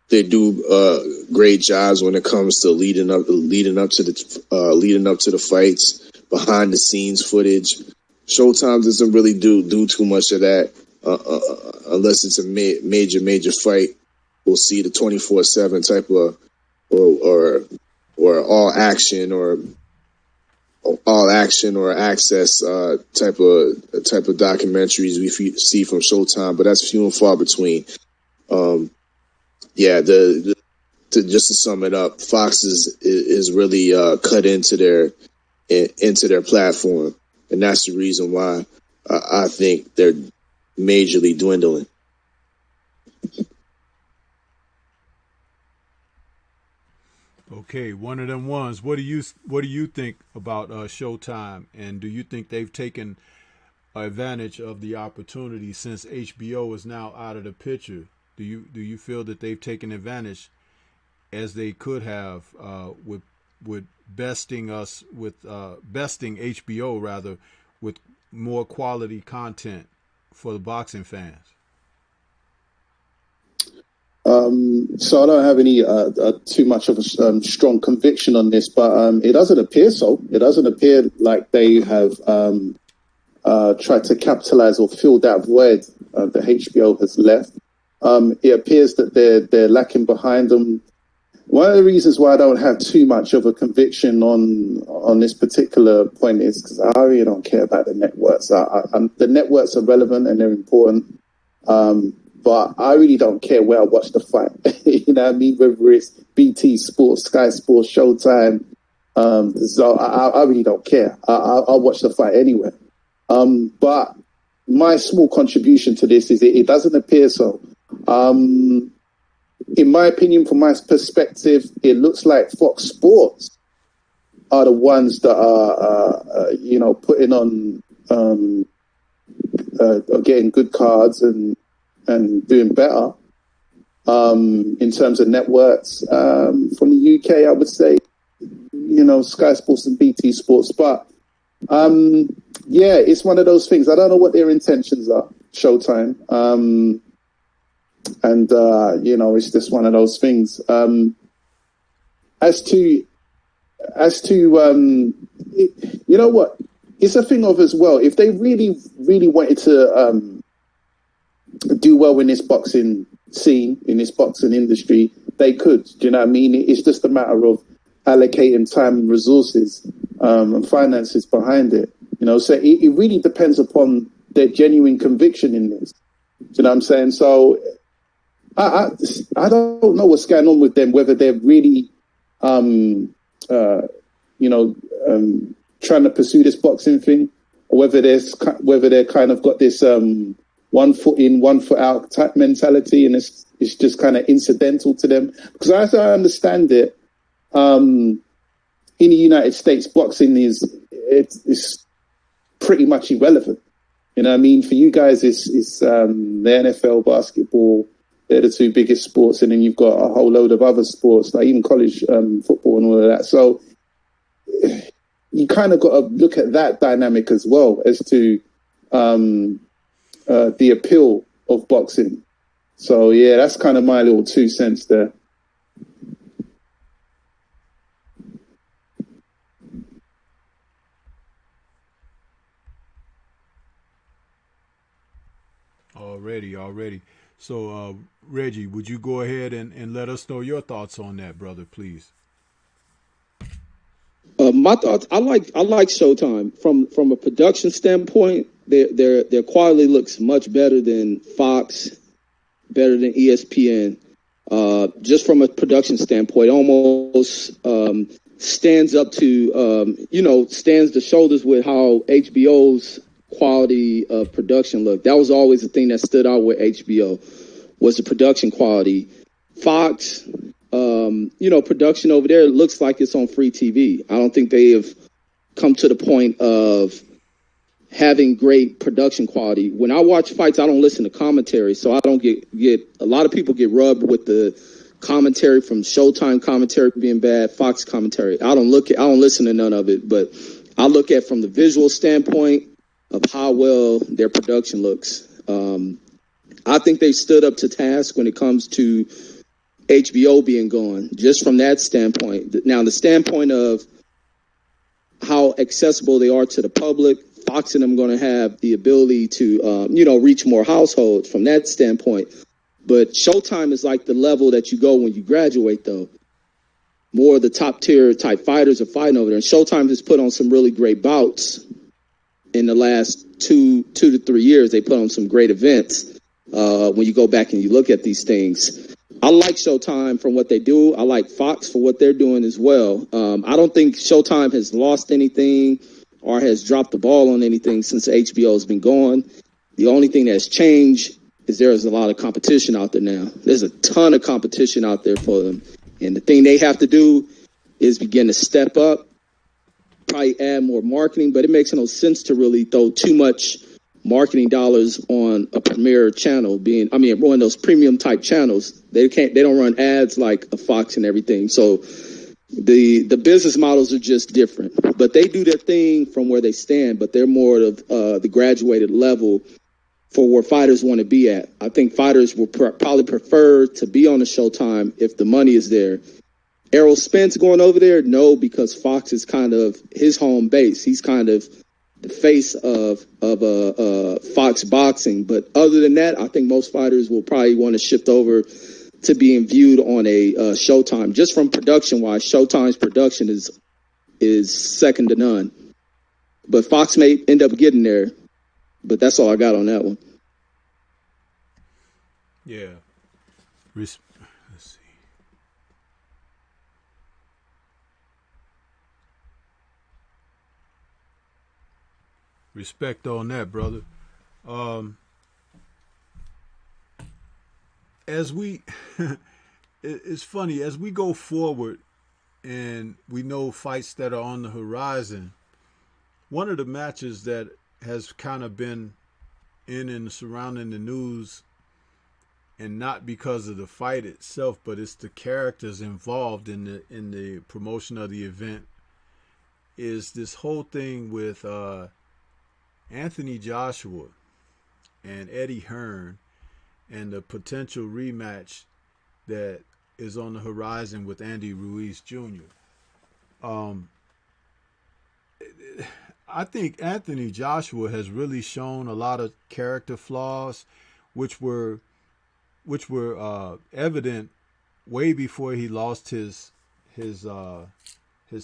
They do great jobs when it comes to leading up to the fights, behind the scenes footage. Showtime doesn't really do too much of that unless it's a major fight. We'll see the 24/7 type of or all action or access type of documentaries we see from Showtime, but that's few and far between. Just to sum it up, Fox is really cut into their platform, and that's the reason why I think they're majorly dwindling. Okay, one of them ones. What do you think about Showtime, and do you think they've taken advantage of the opportunity since HBO is now out of the picture? Do you feel that they've taken advantage as they could have with besting HBO rather with more quality content for the boxing fans? So I don't have any too much of a strong conviction on this, but it doesn't appear so. It doesn't appear like they have tried to capitalize or fill that void that HBO has left. It appears that they're lacking behind them one of the reasons why I don't have too much of a conviction on this particular point is because I really don't care about the networks. The networks are relevant and they're important, but I really don't care where I watch the fight. You know what I mean? Whether it's BT Sports, Sky Sports, Showtime. So I really don't care. I'll watch the fight anywhere. But my small contribution to this is it doesn't appear so. In my opinion, from my perspective, it looks like Fox Sports are the ones that are, putting on, getting good cards and doing better in terms of networks. From the UK, I would say, Sky Sports and BT Sports. But, it's one of those things. I don't know what their intentions are, Showtime. It's just one of those things. As to you know what? It's a thing of as well. If they really, really wanted to do well in this boxing scene, in this boxing industry, they could. Do you know what I mean? It's just a matter of allocating time and resources and finances behind it. So it really depends upon their genuine conviction in this. Do you know what I'm saying? So I don't know what's going on with them, whether they're really, trying to pursue this boxing thing, or whether they're kind of got this one foot in, one foot out type mentality, and it's just kind of incidental to them. Because as I understand it, in the United States, boxing is pretty much irrelevant. You know what I mean? For you guys, it's the NFL, basketball. They're the two biggest sports, and then you've got a whole load of other sports, like even college football and all of that. So you kind of got to look at that dynamic as well as to the appeal of boxing. So, yeah, that's kind of my little 2 cents there. Already. So, Reggie, would you go ahead and let us know your thoughts on that, brother, please? My thoughts. I like Showtime from a production standpoint. Their quality looks much better than Fox, better than ESPN. Just from a production standpoint, almost stands up to stands to shoulders with how HBO's quality of production looked. That was always the thing that stood out with HBO, was the production quality. Fox, production over there looks like it's on free TV. I don't think they have come to the point of having great production quality. When I watch fights, I don't listen to commentary, so I don't get a lot of people get rubbed with the commentary from Showtime commentary being bad, Fox commentary. I don't listen to none of it, but I look at from the visual standpoint of how well their production looks. I think they stood up to task when it comes to HBO being gone, just from that standpoint. Now, the standpoint of how accessible they are to the public, Fox and them going to have the ability to, reach more households from that standpoint. But Showtime is like the level that you go when you graduate, though. More of the top tier type fighters are fighting over there. And Showtime has put on some really great bouts in the last two to 3 years. They put on some great events. When you go back and you look at these things, I like Showtime from what they do. I like Fox for what they're doing as well. I don't think Showtime has lost anything or has dropped the ball on anything since HBO has been gone. The only thing that's changed is there's a lot of competition out there now. There's a ton of competition out there for them. And the thing they have to do is begin to step up, probably add more marketing, but it makes no sense to really throw too much marketing dollars on a premier channel one of those premium type channels. They don't run ads like a Fox and everything. So the business models are just different, but they do their thing from where they stand, but they're more of the graduated level for where fighters want to be at. I think fighters will probably prefer to be on the Showtime if the money is there. Errol Spence going over there? No, because Fox is kind of his home base. He's kind of the face of Fox boxing. But other than that, I think most fighters will probably want to shift over to being viewed on a Showtime. Just from production wise, Showtime's production is second to none. But Fox may end up getting there. But that's all I got on that one. Yeah. Let's see. Respect on that, brother. As we, it's funny, as we go forward and we know fights that are on the horizon, one of the matches that has kind of been in and surrounding the news, and not because of the fight itself, but it's the characters involved in the promotion of the event, is this whole thing with Anthony Joshua and Eddie Hearn and the potential rematch that is on the horizon with Andy Ruiz Jr. I think Anthony Joshua has really shown a lot of character flaws, which were evident way before he lost his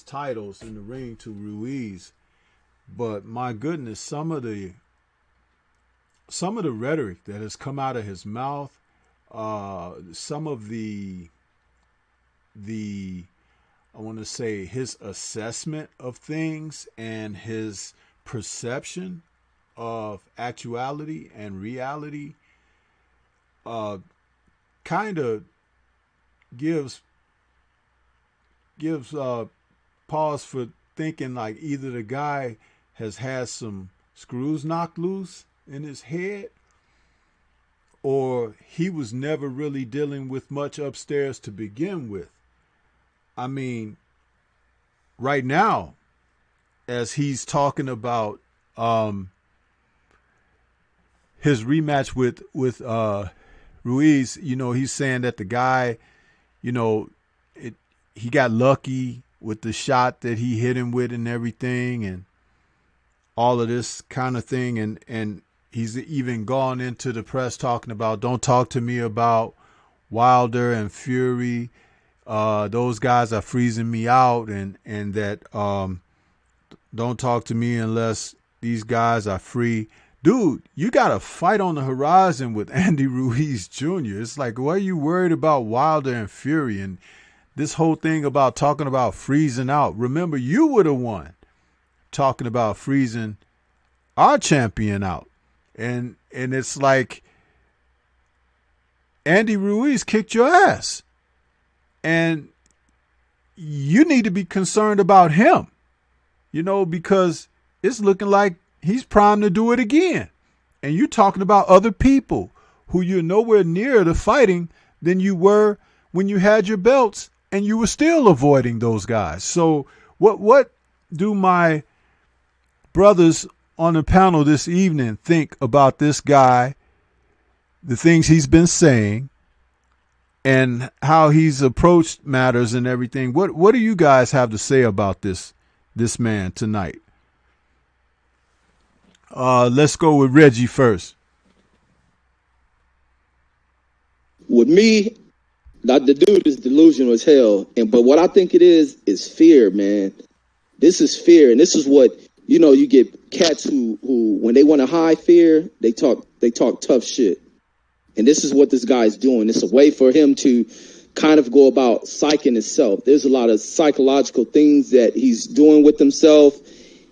titles in the ring to Ruiz. But my goodness, some of the rhetoric that has come out of his mouth, some of the I want to say his assessment of things and his perception of actuality and reality kind of gives pause for thinking like either the guy has had some screws knocked loose in his head, or he was never really dealing with much upstairs to begin with. I mean, right now, as he's talking about his rematch with Ruiz, you know, he's saying that the guy, you know, he got lucky with the shot that he hit him with and everything, and all of this kind of thing, and he's even gone into the press talking about, don't talk to me about Wilder and Fury. Those guys are freezing me out, and that don't talk to me unless these guys are free. Dude, you got a fight on the horizon with Andy Ruiz Jr. It's like, why are you worried about Wilder and Fury and this whole thing about talking about freezing out? Remember, you were the one talking about freezing our champion out. And it's like Andy Ruiz kicked your ass. And you need to be concerned about him, you know, because it's looking like he's primed to do it again. And you're talking about other people who you're nowhere near the fighting than you were when you had your belts, and you were still avoiding those guys. So what do my brothers on the panel this evening think about this guy, the things he's been saying, and how he's approached matters and everything? What do you guys have to say about this man tonight? Let's go with Reggie first. With me, the dude is delusional as hell. But what I think it is fear, man. This is fear. And this is what, you know, you get cats who when they want to hide fear, they talk tough shit. And this is what this guy's doing. It's a way for him to kind of go about psyching himself. There's a lot of psychological things that he's doing with himself.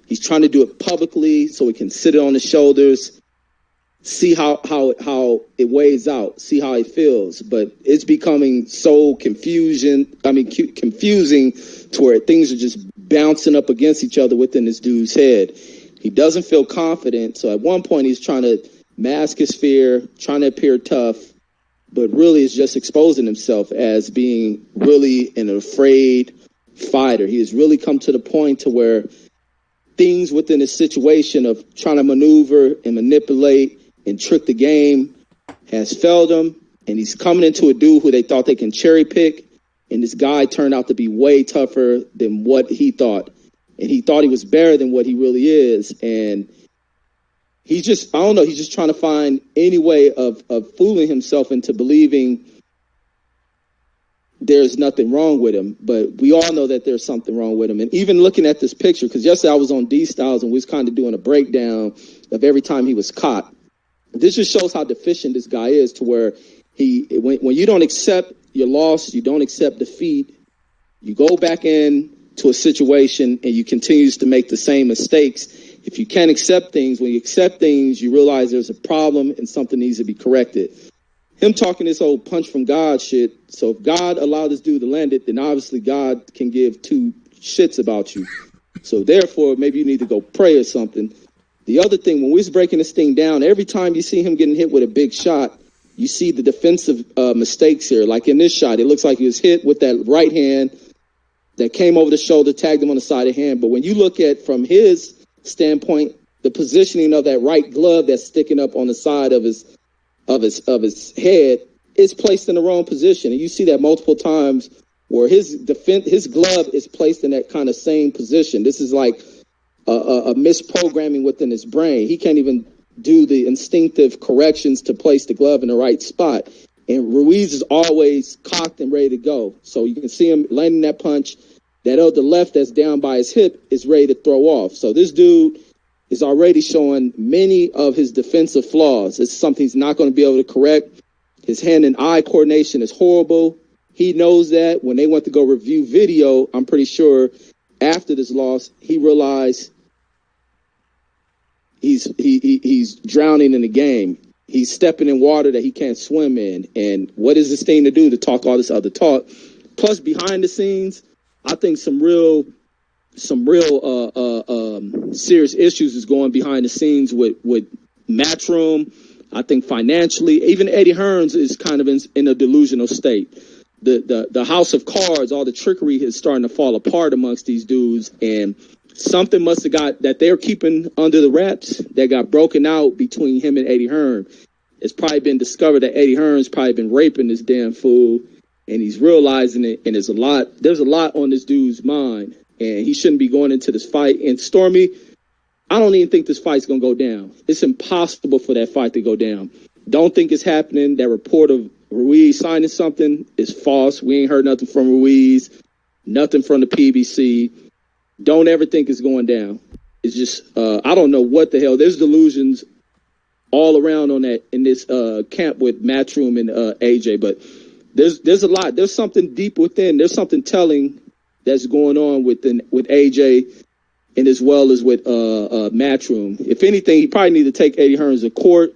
He's trying to do it publicly so he can sit it on his shoulders, see how it weighs out, see how he feels. But it's becoming so confusing to where things are just bouncing up against each other within this dude's head. He doesn't feel confident. So at one point he's trying to mask his fear, trying to appear tough, but really is just exposing himself as being really an afraid fighter. He has really come to the point to where things within his situation of trying to maneuver and manipulate and trick the game has failed him, and he's coming into a dude who they thought they can cherry pick, and this guy turned out to be way tougher than what he thought, and he thought he was better than what he really is. And he's just, I don't know, he's just trying to find any way of fooling himself into believing there's nothing wrong with him, but we all know that there's something wrong with him. And even looking at this picture, because yesterday I was on D Styles and we was kind of doing a breakdown of every time he was caught. This just shows how deficient this guy is, to where when you don't accept your loss, you don't accept defeat, you go back in to a situation and you continue to make the same mistakes. If you can't accept things, when you accept things, you realize there's a problem and something needs to be corrected. Him talking this old punch from God shit. So if God allowed this dude to land it, then obviously God can give two shits about you. So therefore, maybe you need to go pray or something. The other thing, when we was breaking this thing down, every time you see him getting hit with a big shot, you see the defensive mistakes here. Like in this shot, it looks like he was hit with that right hand that came over the shoulder, tagged him on the side of the hand. But when you look at, from his standpoint, the positioning of that right glove that's sticking up on the side of his head is placed in the wrong position. And you see that multiple times where his glove is placed in that kind of same position. This is like a misprogramming within his brain. He can't even do the instinctive corrections to place the glove in the right spot. And Ruiz is always cocked and ready to go. So you can see him landing that punch. That other left that's down by his hip is ready to throw off. So this dude is already showing many of his defensive flaws. It's something he's not going to be able to correct. His hand and eye coordination is horrible. He knows that. When they went to go review video, I'm pretty sure after this loss, he realized he's drowning in the game. He's stepping in water that he can't swim in. And what is this thing to do to talk all this other talk? Plus, behind the scenes, I think some real serious issues is going behind the scenes with Matchroom. I think financially, even Eddie Hearns is kind of in a delusional state. The house of cards, all the trickery is starting to fall apart amongst these dudes, and something must have got that they're keeping under the wraps that got broken out between him and Eddie Hearn. It's probably been discovered that Eddie Hearn's probably been raping this damn fool, and he's realizing it. And there's a lot on this dude's mind, and he shouldn't be going into this fight. And Stormy, I don't even think this fight's gonna go down. It's impossible for that fight to go down. Don't think it's happening. That report of Ruiz signing something is false. We ain't heard nothing from Ruiz, nothing from the PBC. Don't ever think it's going down. It's just I don't know what the hell. There's delusions all around on that in this camp with Matchroom and AJ, but there's a lot. There's something deep within. There's something telling that's going on with AJ and as well as with Matchroom. If anything, he probably need to take Eddie Hearns to court,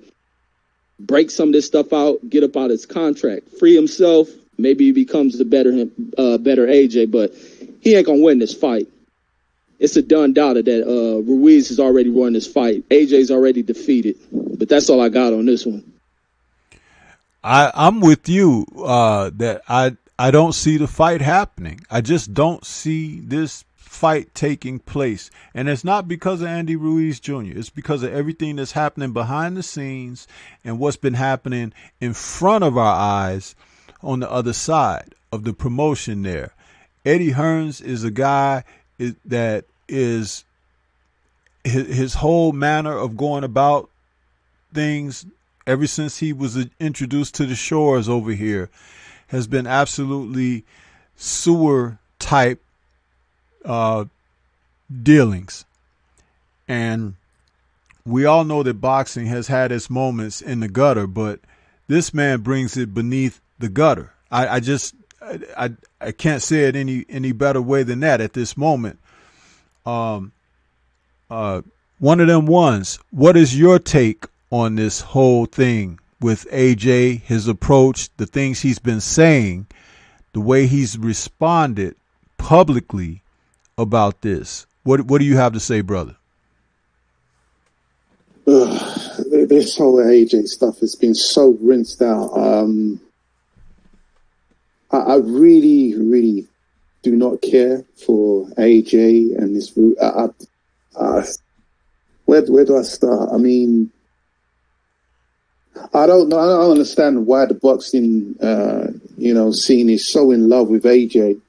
break some of this stuff out, get up out of his contract, free himself. Maybe he becomes the better AJ, but he ain't gonna win this fight. It's a done data that Ruiz has already won this fight. AJ's already defeated. But that's all I got on this one. I'm with you that I don't see the fight happening. I just don't see this fight taking place. And it's not because of Andy Ruiz Jr. It's because of everything that's happening behind the scenes and what's been happening in front of our eyes on the other side of the promotion there. Eddie Hearns is a guy that is his whole manner of going about things ever since he was introduced to the shores over here has been absolutely sewer type dealings. And we all know that boxing has had its moments in the gutter, but this man brings it beneath the gutter. I can't say it any better way than that at this moment. One of them ones. What is your take on this whole thing with AJ, his approach, the things he's been saying, the way he's responded publicly about this? What do you have to say, brother? This whole AJ stuff has been so rinsed out. I really, really do not care for AJ and this route. Where do I start? I mean, I don't know. I don't understand why the boxing, scene is so in love with AJ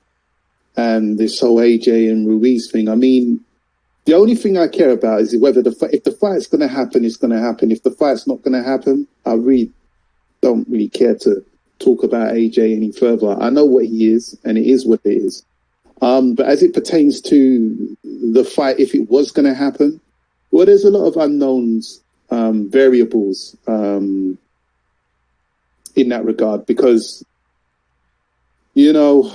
and this whole AJ and Ruiz thing. I mean, the only thing I care about is whether if the fight's going to happen, it's going to happen. If the fight's not going to happen, I really don't really care to talk about AJ any further. I know what he is, and it is what it is. But as it pertains to the fight, if it was going to happen, well, there's a lot of unknowns, variables in that regard, because, you know,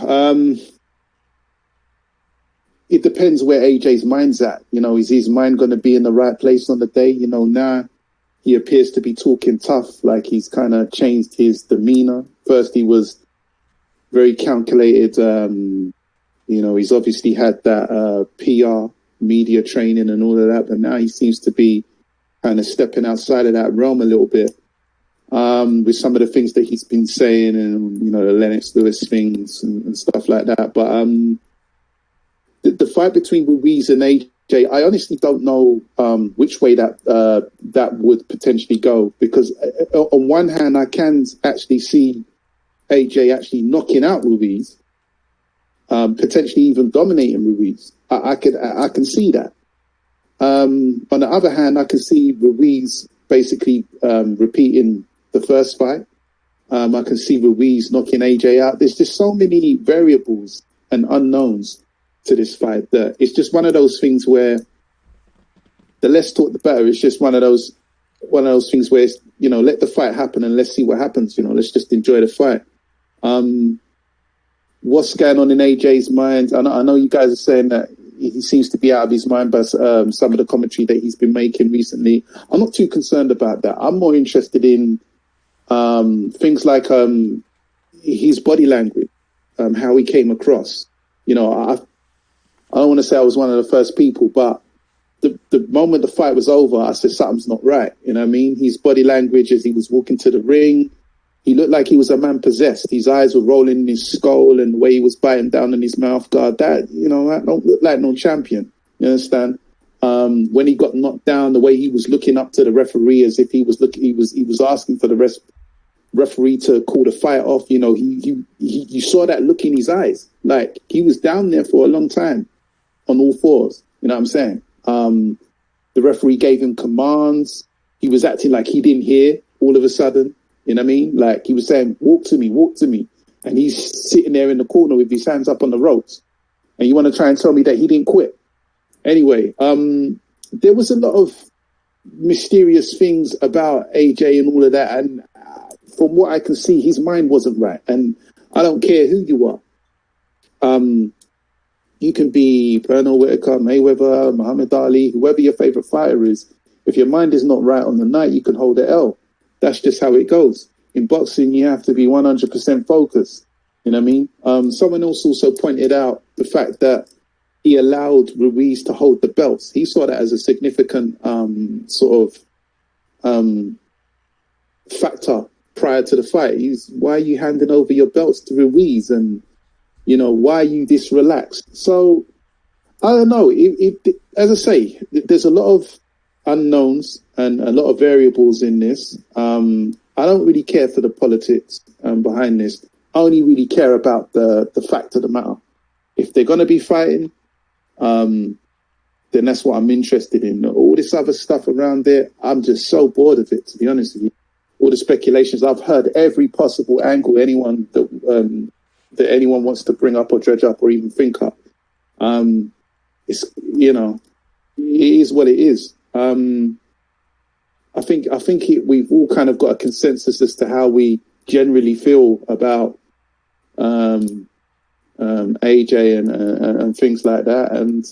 it depends where AJ's mind's at. You know, is his mind going to be in the right place on the day? You know, now he appears to be talking tough, like he's kind of changed his demeanor. First, he was very calculated. You know, he's obviously had that PR, media training and all of that, but now he seems to be kind of stepping outside of that realm a little bit, with some of the things that he's been saying, and, you know, the Lennox Lewis things and stuff like that. But the fight between Ruiz and AJ, I honestly don't know which way that would potentially go, because on one hand, I can actually see AJ actually knocking out Ruiz, potentially even dominating Ruiz. I can see that. On the other hand, I can see Ruiz basically repeating the first fight. I can see Ruiz knocking AJ out. There's just so many variables and unknowns to this fight that it's just one of those things where the less talk the better. It's just one of those things where it's, you know, let the fight happen and let's see what happens. You know, let's just enjoy the fight. What's going on in AJ's mind? I know you guys are saying that he seems to be out of his mind by some of the commentary that he's been making recently. I'm not too concerned about that. I'm more interested in things like his body language, how he came across. You know, I don't want to say I was one of the first people, but the moment the fight was over, I said something's not right. You know what I mean? His body language as he was walking to the ring, he looked like he was a man possessed. His eyes were rolling in his skull, and the way he was biting down on his mouth guard, that, you know, that don't look like no champion. You understand? When he got knocked down, the way he was looking up to the referee as if he was asking for the referee to call the fight off. You know, you saw that look in his eyes, like he was down there for a long time on all fours. You know what I'm saying? The referee gave him commands. He was acting like he didn't hear all of a sudden. You know what I mean? Like he was saying, walk to me. And he's sitting there in the corner with his hands up on the ropes. And you want to try and tell me that he didn't quit? Anyway, there was a lot of mysterious things about AJ and all of that. And from what I can see, his mind wasn't right. And I don't care who you are. You can be Pernell Whitaker, Mayweather, Muhammad Ali, whoever your favorite fighter is. If your mind is not right on the night, you can hold the L. That's just how it goes. In boxing, you have to be 100% focused. You know what I mean? Someone else also pointed out the fact that he allowed Ruiz to hold the belts. He saw that as a significant factor prior to the fight. Why are you handing over your belts to Ruiz? And, you know, why are you this relaxed? So, I don't know. As I say, there's a lot of unknowns and a lot of variables in this. I don't really care for the politics behind this. I only really care about the fact of the matter. If they're going to be fighting, then that's what I'm interested in. All this other stuff around there, I'm just so bored of it, to be honest with you. All the speculations, I've heard every possible angle anyone that anyone wants to bring up or dredge up or even think up. It's, you know, it is what it is. I think we've all kind of got a consensus as to how we generally feel about AJ and things like that, and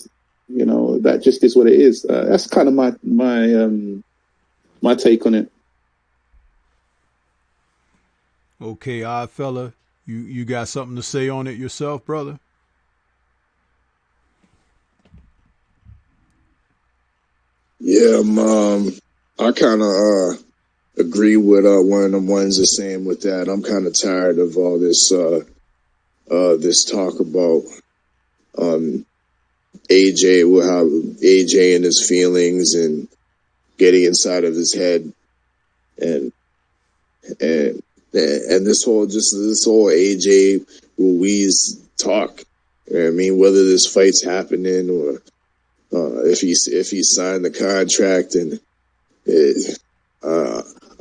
you know, that just is what it is. That's kind of my take on it. Okay, odd fella, you got something to say on it yourself, brother? Yeah, I kind of agree with one of the ones that's saying with that. I'm kind of tired of all this this talk about AJ, how AJ and his feelings and getting inside of his head, and this whole AJ Ruiz talk. You know what I mean, whether this fight's happening or if he signed the contract, and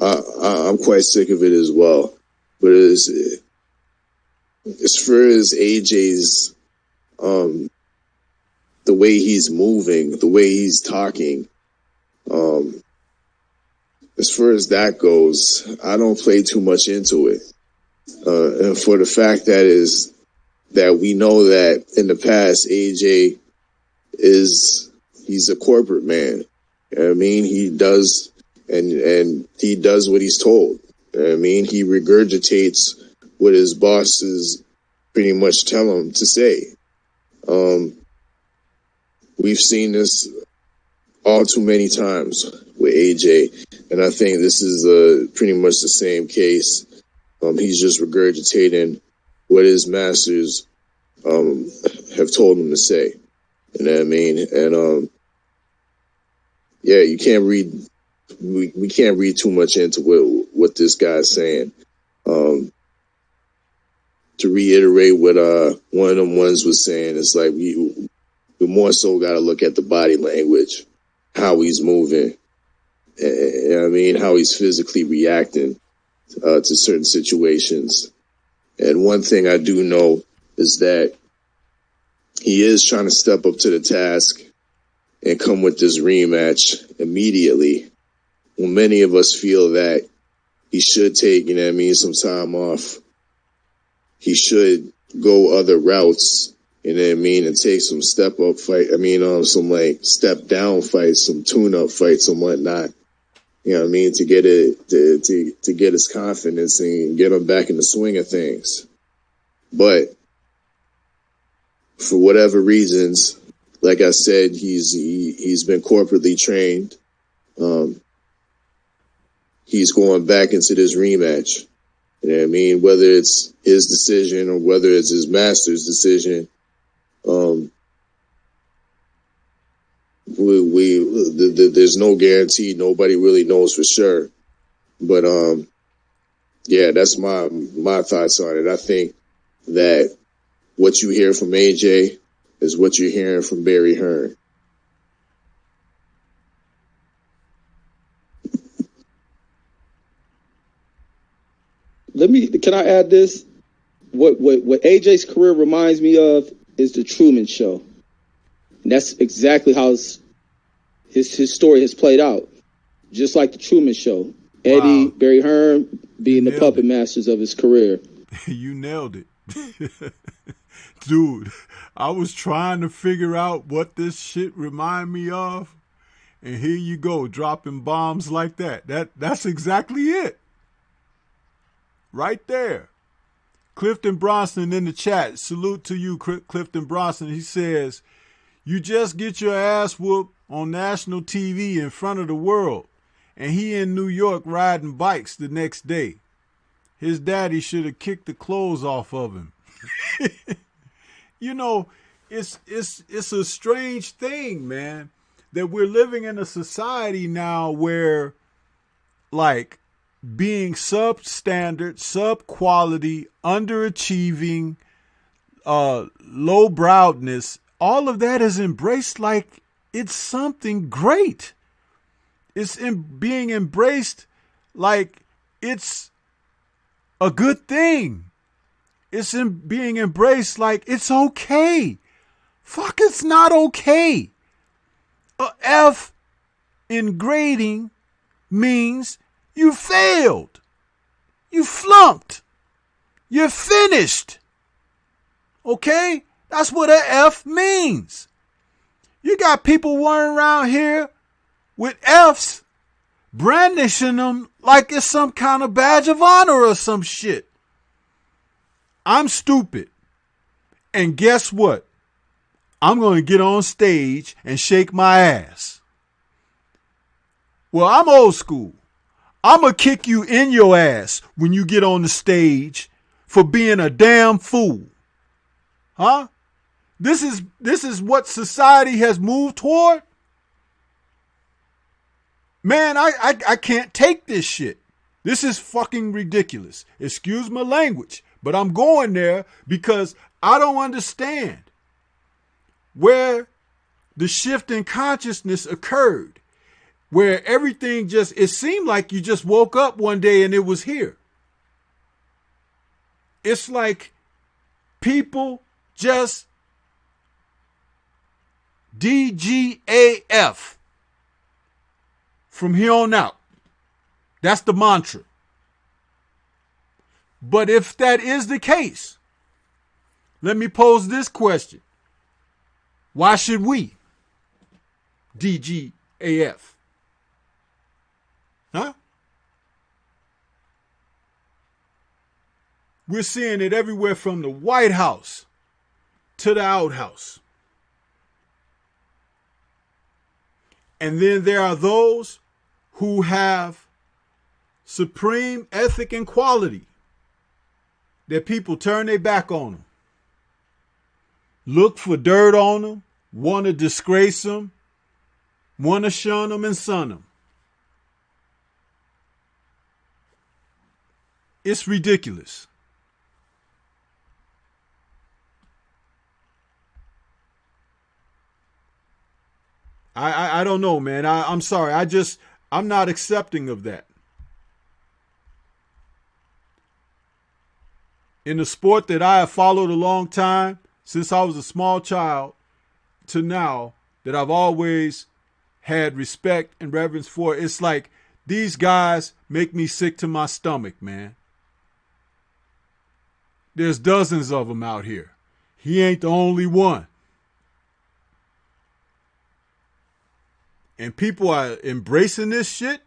I'm quite sick of it as well. But as far as AJ's, the way he's moving, the way he's talking, as far as that goes, I don't play too much into it. And for the fact that we know that in the past, AJ he's a corporate man. You know what I mean? He does, and he does what he's told. You know what I mean? He regurgitates what his bosses pretty much tell him to say. We've seen this all too many times with AJ, and I think this is pretty much the same case. He's just regurgitating what his masters have told him to say. You know what I mean? And yeah, you can't read. We can't read too much into what this guy's saying. To reiterate what one of them ones was saying, it's like we more so got to look at the body language, how he's moving, and I mean how he's physically reacting to certain situations. And one thing I do know is that he is trying to step up to the task and come with this rematch immediately. When many of us feel that he should take, you know what I mean, some time off. He should go other routes, you know what I mean, and take some step up fight. I mean, some like step down fights, some tune up fights and whatnot. You know what I mean, to get it, to get his confidence and get him back in the swing of things. But for whatever reasons, like I said, he's been corporately trained. He's going back into this rematch. You know what I mean? Whether it's his decision or whether it's his master's decision, there's no guarantee. Nobody really knows for sure. But yeah, that's my thoughts on it. I think that what you hear from AJ is what you're hearing from Barry Hearn. Can I add this? What AJ's career reminds me of is the Truman Show. And that's exactly how his story has played out. Just like the Truman Show. Eddie, wow. Barry Hearn being the puppet masters of his career. You nailed it. Dude, I was trying to figure out what this shit remind me of. And here you go, dropping bombs like that. That's exactly it. Right there. Clifton Bronson in the chat. Salute to you, Clifton Bronson. He says, you just get your ass whooped on national TV in front of the world. And he in New York riding bikes the next day. His daddy should have kicked the clothes off of him. You know, it's a strange thing, man, that we're living in a society now where, like, being substandard, sub-quality, underachieving, low-browedness, all of that is embraced like it's something great. It's being embraced like it's a good thing. It's being embraced like it's okay. Fuck, it's not okay. A F in grading means you failed. You flunked. You're finished. Okay? That's what an F means. You got people running around here with F's, brandishing them like it's some kind of badge of honor or some shit. I'm stupid. And guess what? I'm going to get on stage and shake my ass. Well, I'm old school. I'm going to kick you in your ass when you get on the stage for being a damn fool. Huh? This is what society has moved toward? Man, I can't take this shit. This is fucking ridiculous. Excuse my language, but I'm going there because I don't understand where the shift in consciousness occurred. Where everything it seemed like you just woke up one day and it was here. It's like people just DGAF from here on out. That's the mantra. But if that is the case, let me pose this question. Why should we DGAF? Huh? We're seeing it everywhere from the White House to the outhouse. And then there are those who have supreme ethic and quality that people turn their back on them, look for dirt on them, want to disgrace them, want to shun them and sun them. It's ridiculous. I don't know, man. I'm sorry. I'm not accepting of that. In the sport that I have followed a long time, since I was a small child to now, that I've always had respect and reverence for, it's like these guys make me sick to my stomach, man. There's dozens of them out here. He ain't the only one. And people are embracing this shit.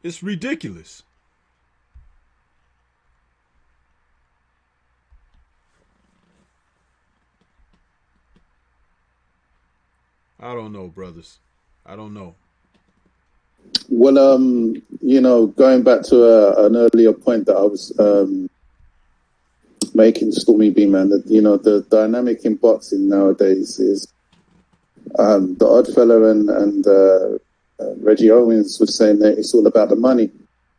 It's ridiculous. I don't know, brothers. I don't know. Well, going back to an earlier point that I was making, Stormybman, that the dynamic in boxing nowadays is the Oddfella and Reggie Owens was saying that it's all about the money,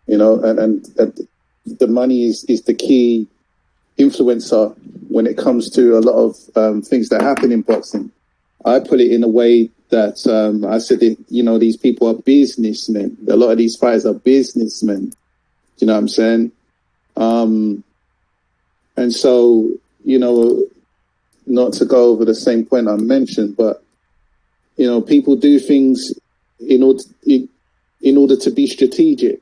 and the money is the key influencer when it comes to a lot of things that happen in boxing. I put it in a way that I said that, these people are businessmen. A lot of these fighters are businessmen. Do you know what I'm saying? And so, not to go over the same point I mentioned, but, people do things in order to be strategic.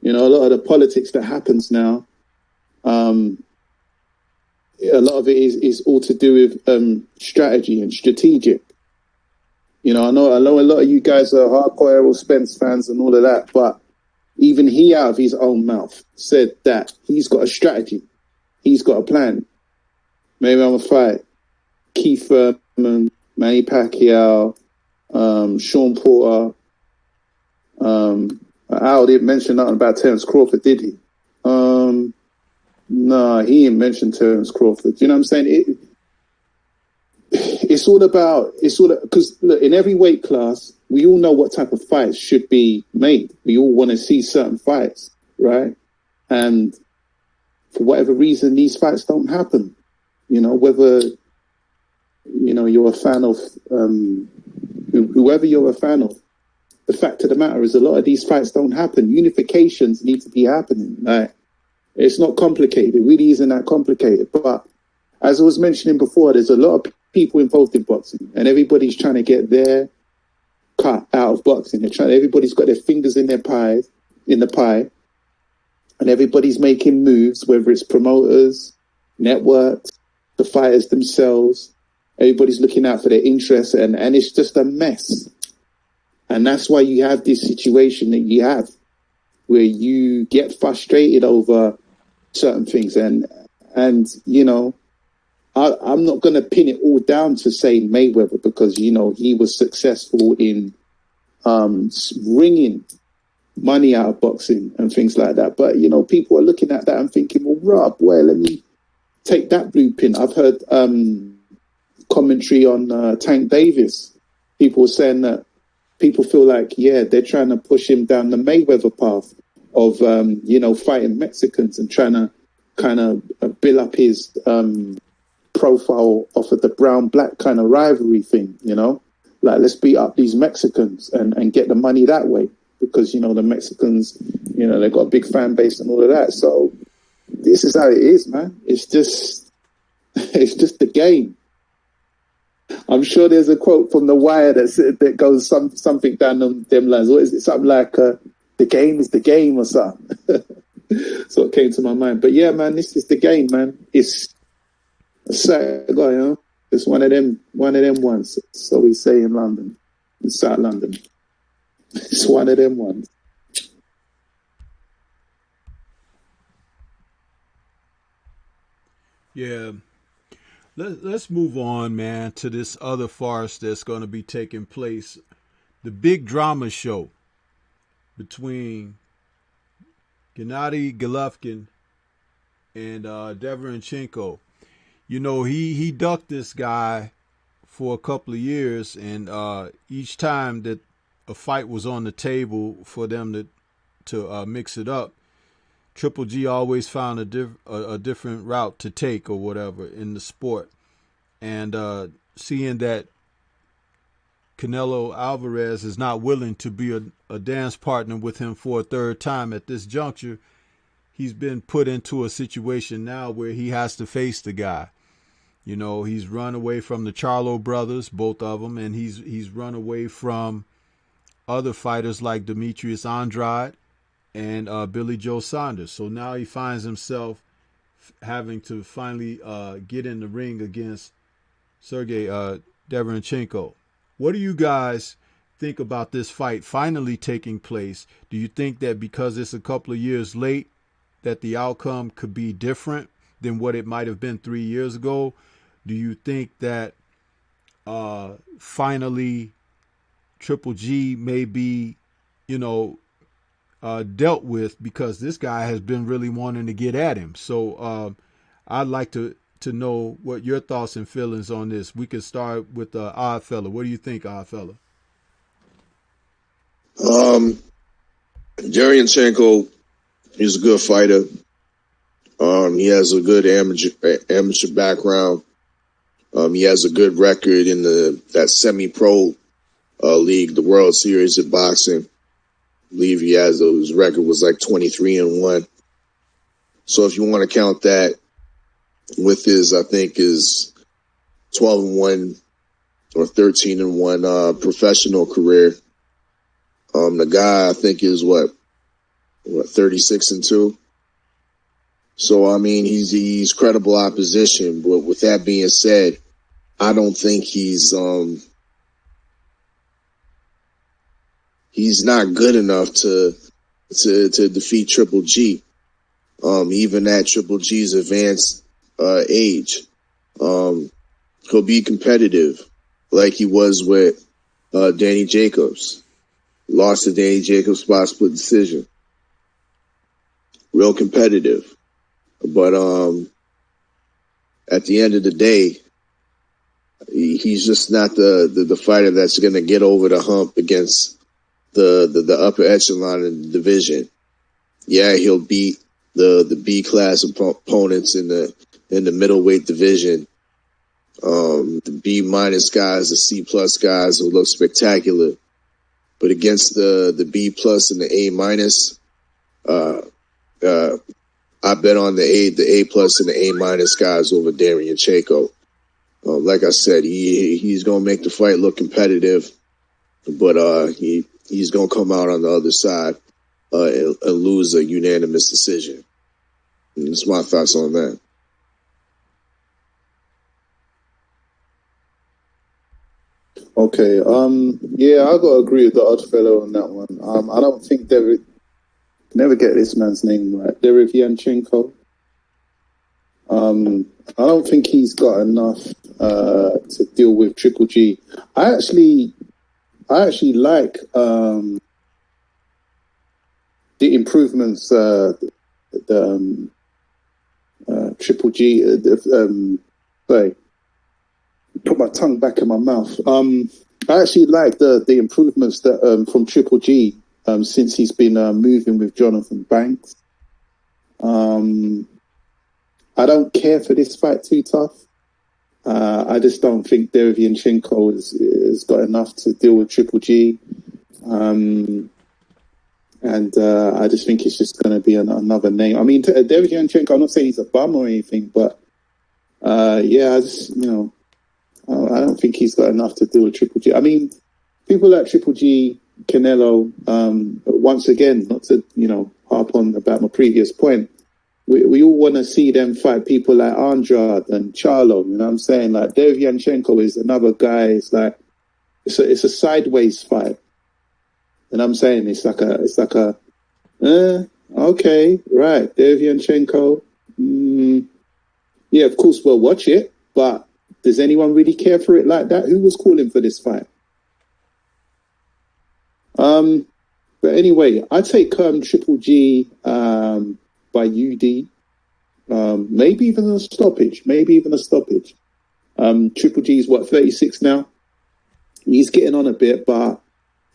A lot of the politics that happens now, a lot of it is all to do with strategy and strategic. I know a lot of you guys are hardcore Errol Spence fans and all of that, but even he out of his own mouth said that he's got a strategy. He's got a plan. Maybe I'm a fight Keith Thurman, Manny Pacquiao, Sean Porter. Al didn't mention nothing about Terence Crawford, did he? No, he didn't mention Terence Crawford. You know what I'm saying? It's all because look, in every weight class, we all know what type of fights should be made. We all want to see certain fights, right? And for whatever reason, these fights don't happen. Whether you're a fan of whoever you're a fan of. The fact of the matter is, a lot of these fights don't happen. Unifications need to be happening. Right? It's not complicated. It really isn't that complicated. But as I was mentioning before, there's a lot of people involved in boxing, and everybody's trying to get their cut out of boxing. Everybody's got their fingers in the pie, and everybody's making moves, whether it's promoters, networks, the fighters themselves. Everybody's looking out for their interests, and it's just a mess. And that's why you have this situation that you have, where you get frustrated over certain things. And I'm not going to pin it all down to say Mayweather, because, he was successful in wringing money out of boxing and things like that. But, people are looking at that and thinking, well, Rob, let me take that blue pin. I've heard commentary on Tank Davis. People saying that people feel like, they're trying to push him down the Mayweather path of, fighting Mexicans and trying to kind of build up his profile off of the brown-black kind of rivalry thing, Like, let's beat up these Mexicans and get the money that way. because, you know, the Mexicans, you know, they've got a big fan base and all of that. So this is how it is, man. It's just the game. I'm sure there's a quote from The Wire that goes something down them lines. What is it? Something like, the game is the game or something. So it came to my mind. But yeah, man, this is the game, man. It's a sad guy, you know. It's one of them ones. So we say in London, in South London. It's one of them ones. Yeah. Let's move on, man, to this other farce that's going to be taking place. The big drama show between Gennady Golovkin and Deverenchenko. You know, he ducked this guy for a couple of years, and each time that a fight was on the table for them to mix it up, Triple G always found a different route to take or whatever in the sport. And seeing that Canelo Alvarez is not willing to be a dance partner with him for a third time at this juncture, he's been put into a situation now where he has to face the guy. You know, he's run away from the Charlo brothers, both of them, and he's run away from other fighters like Demetrius Andrade and Billy Joe Saunders. So now he finds himself having to finally get in the ring against Sergey Deverenchenko. What do you guys think about this fight finally taking place? Do you think that because it's a couple of years late that the outcome could be different than what it might have been 3 years ago? Do you think that finally Triple G may be, you know, dealt with, because this guy has been really wanting to get at him? So I'd like to know what your thoughts and feelings on this. We could start with Odd Fella. What do you think, Odd Fella? Derenchenko, he's a good fighter. He has a good amateur background. He has a good record in that semi-pro league, the World Series of Boxing. I believe his record was like 23-1. So if you want to count that with his 12-1 or 13-1 professional career, the guy I think is what 36-2. So I mean he's credible opposition. But with that being said, I don't think he's not good enough to defeat Triple G. Even at Triple G's advanced age, he'll be competitive like he was with Danny Jacobs. Lost to Danny Jacobs by split decision. Real competitive. But at the end of the day, he's just not the fighter that's going to get over the hump against the upper echelon in the division. Yeah, he'll beat the B class opponents in the middleweight division. The B minus guys, the C plus guys will look spectacular. But against the B plus and the A minus, I bet on the A plus and the A minus guys over Derenchenko. Like I said, he's gonna make the fight look competitive, but he's gonna come out on the other side and lose a unanimous decision. And that's my thoughts on that. Okay, yeah, I gotta agree with the odd fellow on that one. I don't think never get this man's name right, Derevianchenko. I don't think he's got enough to deal with Triple G. I actually like the improvements Triple G. Sorry, put my tongue back in my mouth. I actually like the improvements that from Triple G since he's been moving with Jonathan Banks. I don't care for this fight too tough. I just don't think Derevianchenko has got enough to deal with Triple G. And I just think it's just going to be another name. I mean, Derevianchenko, I'm not saying he's a bum or anything, but yeah, I just, I don't think he's got enough to do with Triple G. I mean, people like Triple G, Canelo, once again, not to, harp on about my previous point, we all want to see them fight people like Andrade and Charlo, you know what I'm saying? Like, Derevianchenko is another guy, it's like, it's a sideways fight. And I'm saying it's like a, okay, right, Derevianchenko, yeah, of course we'll watch it, but does anyone really care for it like that? Who was calling for this fight? But anyway, I take Triple G by UD, maybe even a stoppage. Triple G is what, 36 now? He's getting on a bit, but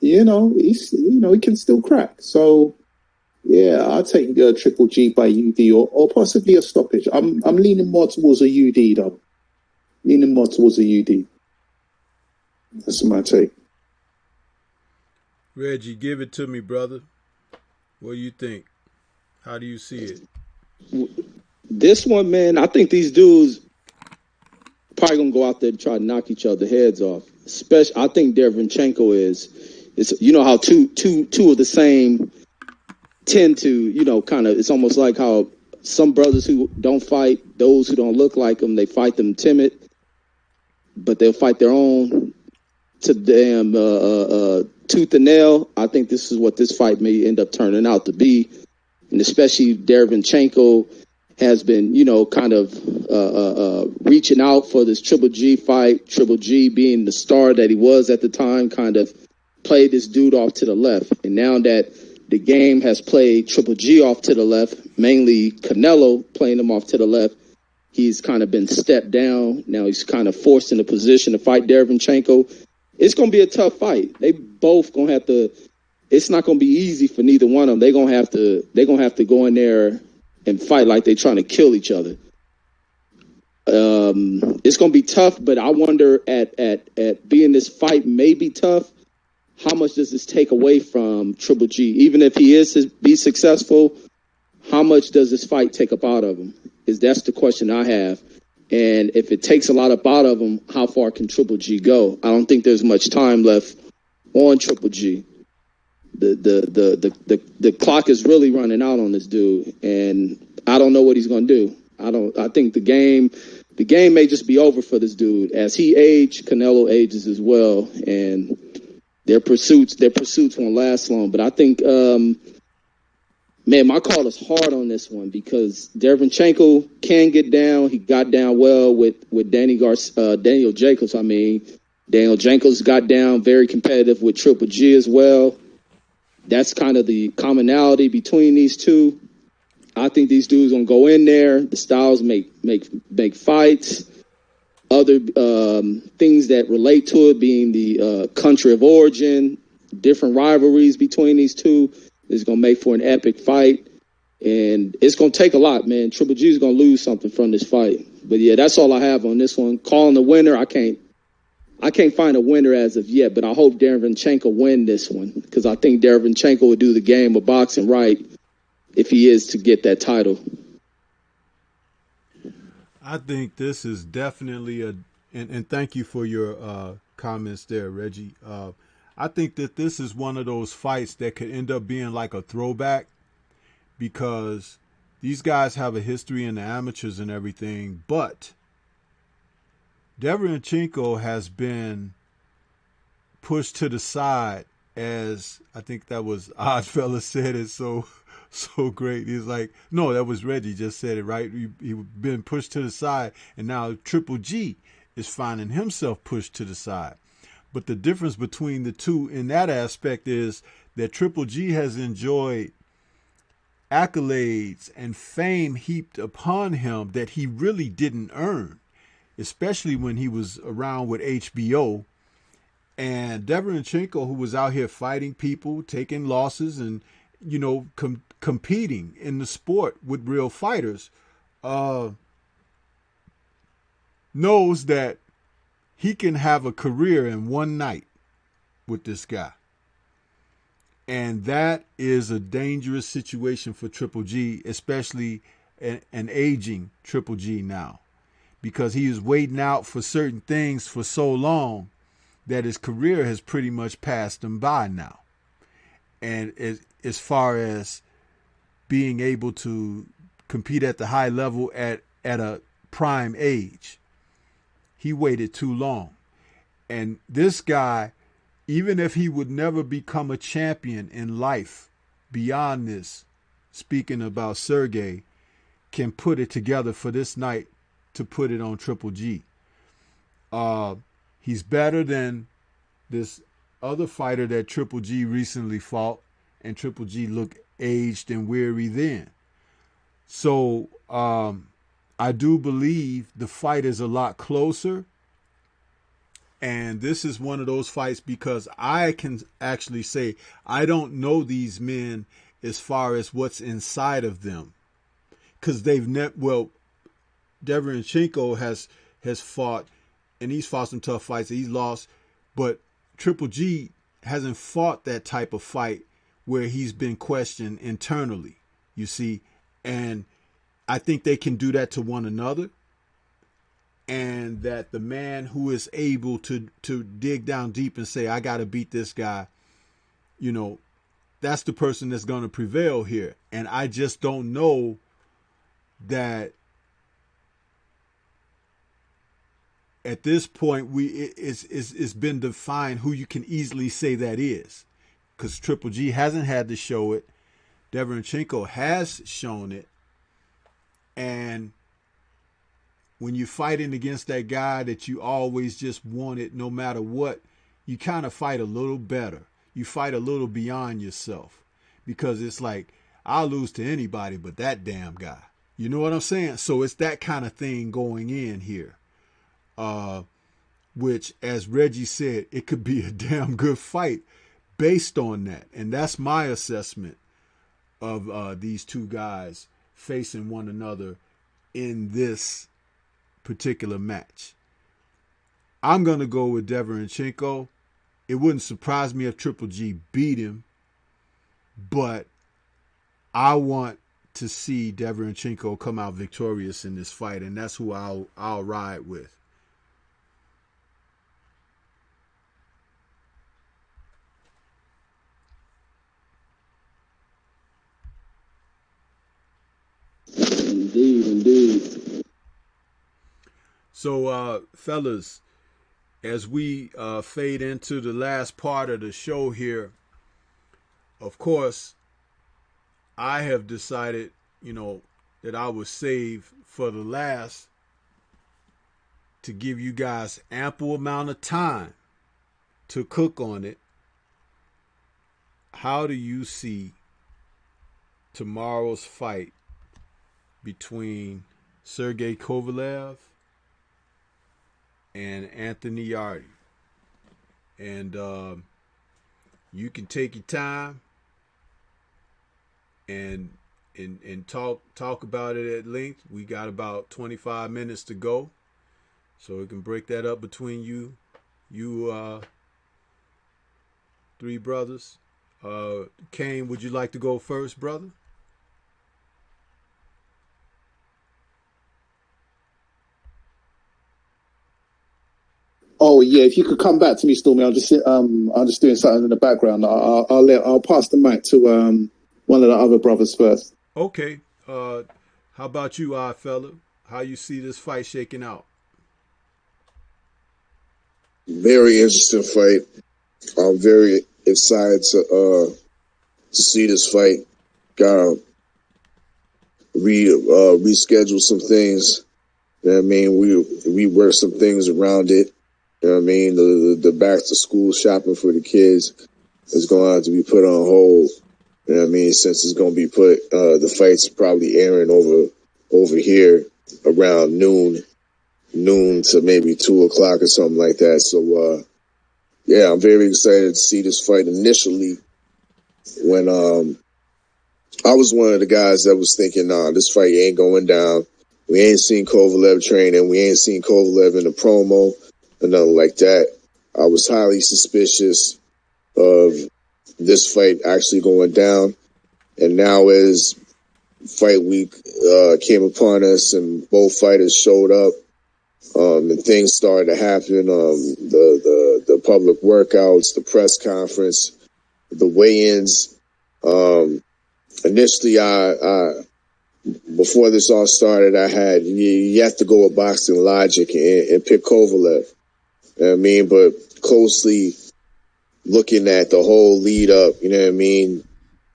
he can still crack. So yeah, I'll take Triple G by UD or possibly a stoppage. I'm leaning more towards a UD though. That's my take. Reggie, give it to me, brother. What do you think? How do you see it? This one, man, I think these dudes probably gonna go out there and try to knock each other's heads off. Especially, I think Derevianchenko is how two of the same tend to, kind of. It's almost like how some brothers who don't fight those who don't look like them, they fight them timid, but they'll fight their own to damn tooth and nail. I think this is what this fight may end up turning out to be, and especially Derevianchenko has been, kind of reaching out for this Triple G fight. Triple G being the star that he was at the time, kind of played this dude off to the left. And now that the game has played Triple G off to the left, mainly Canelo playing him off to the left, he's kind of been stepped down. Now he's kind of forced in a position to fight Derevianchenko. It's going to be a tough fight. They both going to have to. It's not going to be easy for neither one of them. They're going to have to go in there and fight like they're trying to kill each other. It's going to be tough, but I wonder at being this fight may be tough, how much does this take away from Triple G? Even if he is to be successful, how much does this fight take up out of him? That's the question I have. And if it takes a lot up out of him, how far can Triple G go? I don't think there's much time left on Triple G. The clock is really running out on this dude, and I don't know what he's going to do. I think the game may just be over for this dude. As he ages, Canelo ages as well, and their pursuits won't last long. But I think, man, my call is hard on this one because Derevianchenko can get down. He got down well with Daniel Jacobs. Daniel Jacobs got down very competitive with Triple G as well. That's kind of the commonality between these two. I think these dudes gonna go in there. The styles make fights. Other things that relate to it being the country of origin, different rivalries between these two is gonna make for an epic fight. And it's gonna take a lot, man. Triple G is gonna lose something from this fight. But yeah, that's all I have on this one. Calling the winner, I can't find a winner as of yet, but I hope Derevianchenko win this one because I think Derevianchenko will do the game of boxing right if he is to get that title. I think this is definitely and thank you for your comments there, Reggie. I think that this is one of those fights that could end up being like a throwback because these guys have a history in the amateurs and everything, but Derevianchenko has been pushed to the side, as I think that was Oddfella said it so great. He's like, no, that was Reggie just said it, right? He been pushed to the side, and now Triple G is finding himself pushed to the side. But the difference between the two in that aspect is that Triple G has enjoyed accolades and fame heaped upon him that he really didn't earn, especially when he was around with HBO. And Derevianchenko, who was out here fighting people, taking losses, and competing in the sport with real fighters, knows that he can have a career in one night with this guy. And that is a dangerous situation for Triple G, especially an aging Triple G now, because he is waiting out for certain things for so long that his career has pretty much passed him by now. And as far as being able to compete at the high level at a prime age, he waited too long. And this guy, even if he would never become a champion in life beyond this, speaking about Sergey, can put it together for this night to put it on Triple G. He's better than this other fighter that Triple G recently fought, and Triple G looked aged and weary then. So I do believe the fight is a lot closer. And this is one of those fights because I can actually say I don't know these men as far as what's inside of them. Because they've Derevyanchenko has fought, and he's fought some tough fights. He's lost. But Triple G hasn't fought that type of fight where he's been questioned internally, you see. And I think they can do that to one another. And that the man who is able to dig down deep and say, I got to beat this guy, that's the person that's going to prevail here. And I just don't know that at this point it's been defined who you can easily say that is. Because Triple G hasn't had to show it. Derevyanchenko has shown it. And when you're fighting against that guy that you always just wanted, no matter what, you kind of fight a little better. You fight a little beyond yourself, because it's like, I'll lose to anybody but that damn guy. You know what I'm saying? So it's that kind of thing going in here, which, as Reggie said, it could be a damn good fight based on that. And that's my assessment of these two guys facing one another in this particular match. I'm going to go with Derevyanchenko. It wouldn't surprise me if Triple G beat him, but I want to see Derevyanchenko come out victorious in this fight, and that's who I'll ride with. Indeed. So, fellas, as we fade into the last part of the show here, of course, I have decided, that I would save for the last to give you guys ample amount of time to cook on it. How do you see tomorrow's fight between Sergey Kovalev and Anthony Yarde? And you can take your time and talk about it at length. We got about 25 minutes to go, so we can break that up between you three brothers. Kane, would you like to go first, brother? Oh yeah, if you could come back to me, Stormy. I'm just doing something in the background. I'll pass the mic to one of the other brothers first. Okay. How about you, odd fella? How you see this fight shaking out? Very interesting fight. I'm very excited to see this fight. Gotta reschedule some things. You know what I mean? We work some things around it. You know what I mean? The back to school shopping for the kids is going to have to be put on hold. You know what I mean? Since it's going to be put, the fight's probably airing over here around noon to maybe 2 o'clock or something like that. So, yeah, I'm very excited to see this fight. Initially, when I was one of the guys that was thinking, nah, this fight ain't going down. We ain't seen Kovalev training. We ain't seen Kovalev in the promo or nothing like that. I was highly suspicious of this fight actually going down. And now as fight week came upon us and both fighters showed up, and things started to happen, the public workouts, the press conference, the weigh-ins. Initially, I before this all started, I had you have to go with boxing logic and pick Kovalev. You know what I mean? But closely looking at the whole lead up, you know what I mean,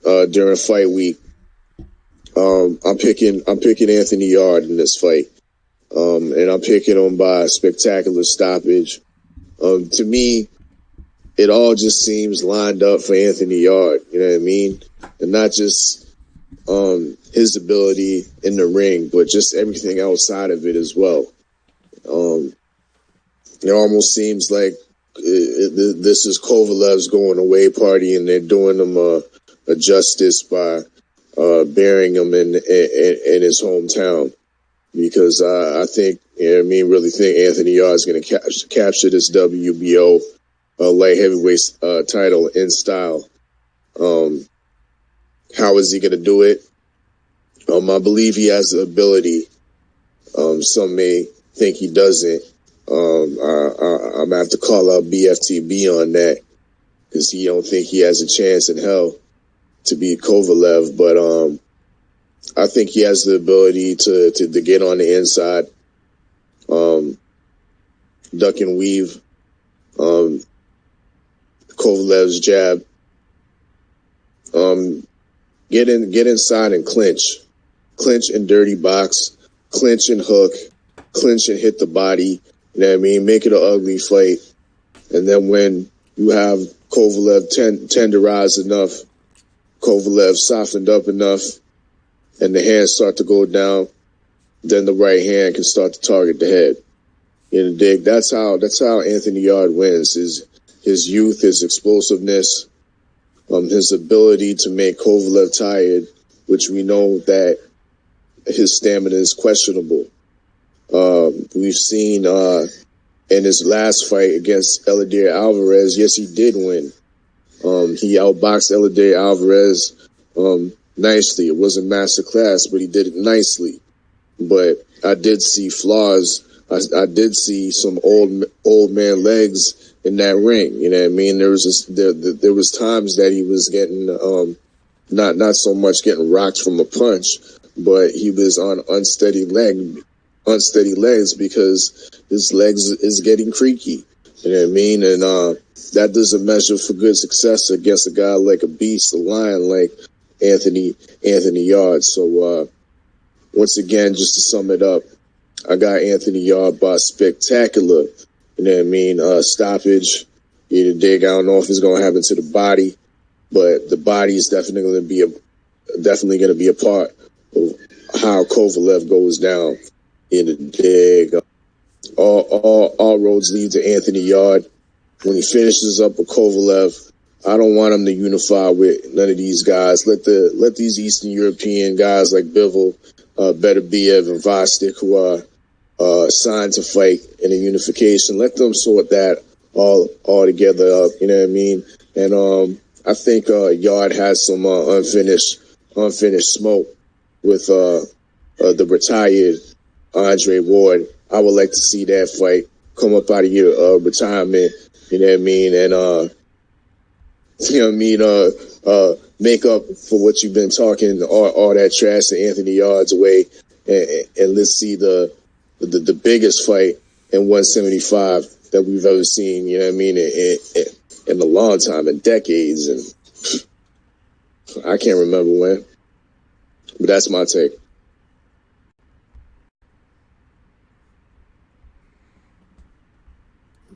during fight week, I'm picking Anthony Yard in this fight. And I'm picking him by a spectacular stoppage. To me, it all just seems lined up for Anthony Yard, you know what I mean? And not just his ability in the ring, but just everything outside of it as well. It almost seems like this is Kovalev's going away party, and they're doing him a justice by burying him in his hometown. Because I think, you know what I mean, really think Anthony Yard is going to capture this WBO light heavyweight title in style. How is he going to do it? I believe he has the ability. Some may think he doesn't. I'm going to have to call out BFTB on that because he don't think he has a chance in hell to beat Kovalev. But I think he has the ability to get on the inside, duck and weave, Kovalev's jab, get inside and clinch and dirty box, clinch and hook, clinch and hit the body. You know what I mean? Make it an ugly fight, and then when you have Kovalev tenderized enough, Kovalev softened up enough, and the hands start to go down, then the right hand can start to target the head. You know, dig? That's how Anthony Yard wins. His youth, his explosiveness, his ability to make Kovalev tired, which we know that his stamina is questionable. We've seen in his last fight against Editorial Alvarez, yes, he did win. He outboxed Editorial Alvarez nicely. It wasn't master class, but he did it nicely. But I did see flaws. I did see some old man legs in that ring. You know what I mean? There was times that he was getting not so much getting rocked from a punch, but he was on unsteady legs because his legs is getting creaky. You know what I mean? And that doesn't measure for good success against a guy like a beast, a lion like Anthony Yard. So once again, just to sum it up, I got Anthony Yard by spectacular, you know what I mean, stoppage. You dig, I don't know if it's going to happen to the body, but the body is definitely going to be a part of how Kovalev goes down in the dig. All roads lead to Anthony Yard. When he finishes up with Kovalev, I don't want him to unify with none of these guys. Let these Eastern European guys like Bivol, Beterbiev, and Vostik, who are signed to fight in a unification, let them sort that all together up. You know what I mean? And I think Yard has some unfinished smoke with the retired Andre Ward. I would like to see that fight come up out of your retirement. You know what I mean? And you know what I mean? Make up for what you've been talking all that trash to Anthony Yard's way, and let's see the biggest fight in 175 that we've ever seen. You know what I mean? In a long time, in decades, and I can't remember when. But that's my take.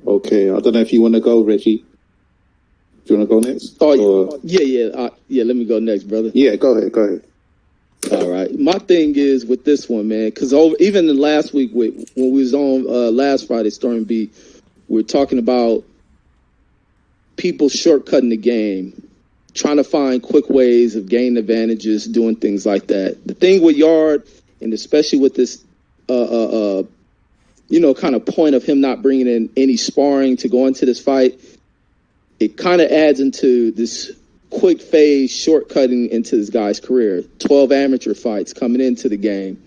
Okay, I don't know if you want to go, Reggie. Do you want to go next? Oh, yeah. Let me go next, brother. Yeah, go ahead. All right. My thing is with this one, man, because even in last week, when we was on last Friday, Storm B, we were talking about people shortcutting the game, trying to find quick ways of gaining advantages, doing things like that. The thing with Yard, and especially with this, kind of point of him not bringing in any sparring to go into this fight, it kind of adds into this quick phase shortcutting into this guy's career. 12 amateur fights coming into the game.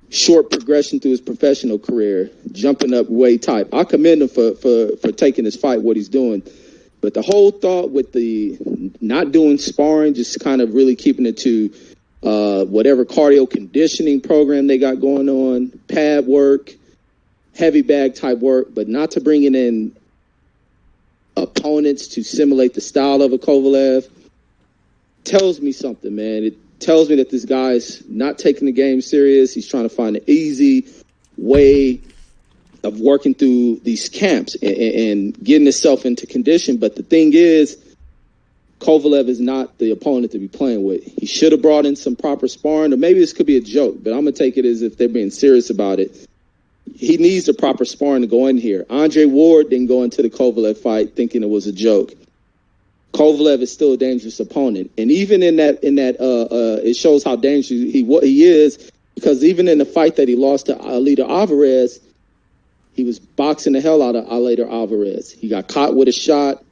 Short progression through his professional career, jumping up weight type. I commend him for taking this fight, what he's doing. But the whole thought with the not doing sparring, just kind of really keeping it to whatever cardio conditioning program they got going on, pad work, heavy bag type work, but not to bringing in opponents to simulate the style of a Kovalev, tells me something, man. It tells me that this guy's not taking the game serious. He's trying to find an easy way of working through these camps and getting himself into condition. But the thing is, Kovalev is not the opponent to be playing with. He should have brought in some proper sparring, or maybe this could be a joke, but I'm going to take it as if they're being serious about it. He needs the proper sparring to go in here. Andre Ward didn't go into the Kovalev fight thinking it was a joke. Kovalev is still a dangerous opponent. And even in that, it shows how dangerous he is, because even in the fight that he lost to Alida Alvarez, he was boxing the hell out of Alida Alvarez. He got caught with a shot.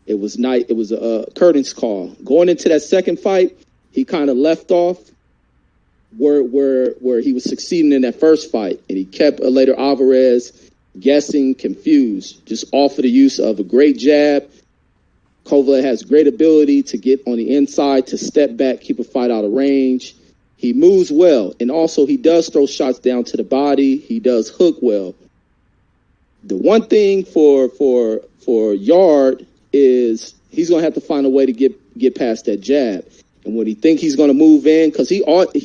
It was Nite. It was a curtains call. Going into that second fight, he kind of left off where he was succeeding in that first fight, and he kept Alida Alvarez guessing, confused, just off of the use of a great jab. Kovalev has great ability to get on the inside, to step back, keep a fight out of range. He moves well, and also he does throw shots down to the body. He does hook well. The one thing for Yard is he's going to have to find a way to get past that jab. And when he think he's going to move in, because he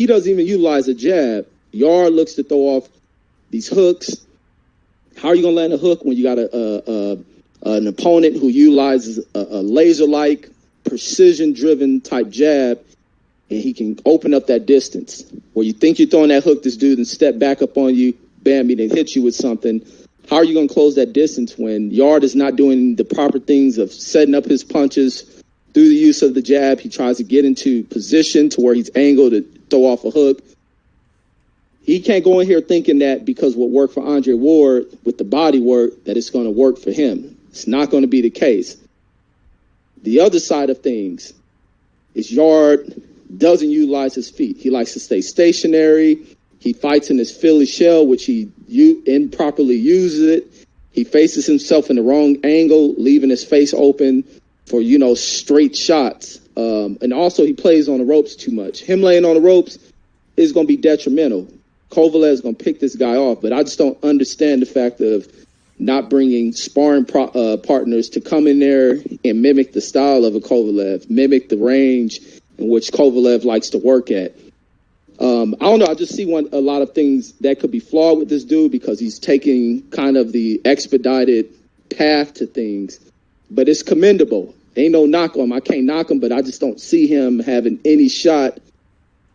doesn't even utilize a jab, Yard looks to throw off these hooks. How are you going to land a hook when you got an opponent who utilizes a laser-like, precision-driven type jab, and he can open up that distance? Where you think you're throwing that hook, this dude, and step back up on you, bam, he then hit you with something. How are you going to close that distance when Yard is not doing the proper things of setting up his punches through the use of the jab? He tries to get into position to where he's angled to throw off a hook. He can't go in here thinking that because what worked for Andre Ward with the body work, that it's going to work for him. It's not going to be the case. The other side of things is Yard doesn't utilize his feet. He likes to stay stationary. He fights in his Philly shell, which he improperly uses it. He faces himself in the wrong angle, leaving his face open for, straight shots. And also he plays on the ropes too much. Him laying on the ropes is going to be detrimental. Kovalev is going to pick this guy off, but I just don't understand the fact of not bringing sparring partners to come in there and mimic the style of a Kovalev, mimic the range in which Kovalev likes to work at. I don't know. I just see a lot of things that could be flawed with this dude because he's taking kind of the expedited path to things, but it's commendable. Ain't no knock on him. I can't knock him, but I just don't see him having any shot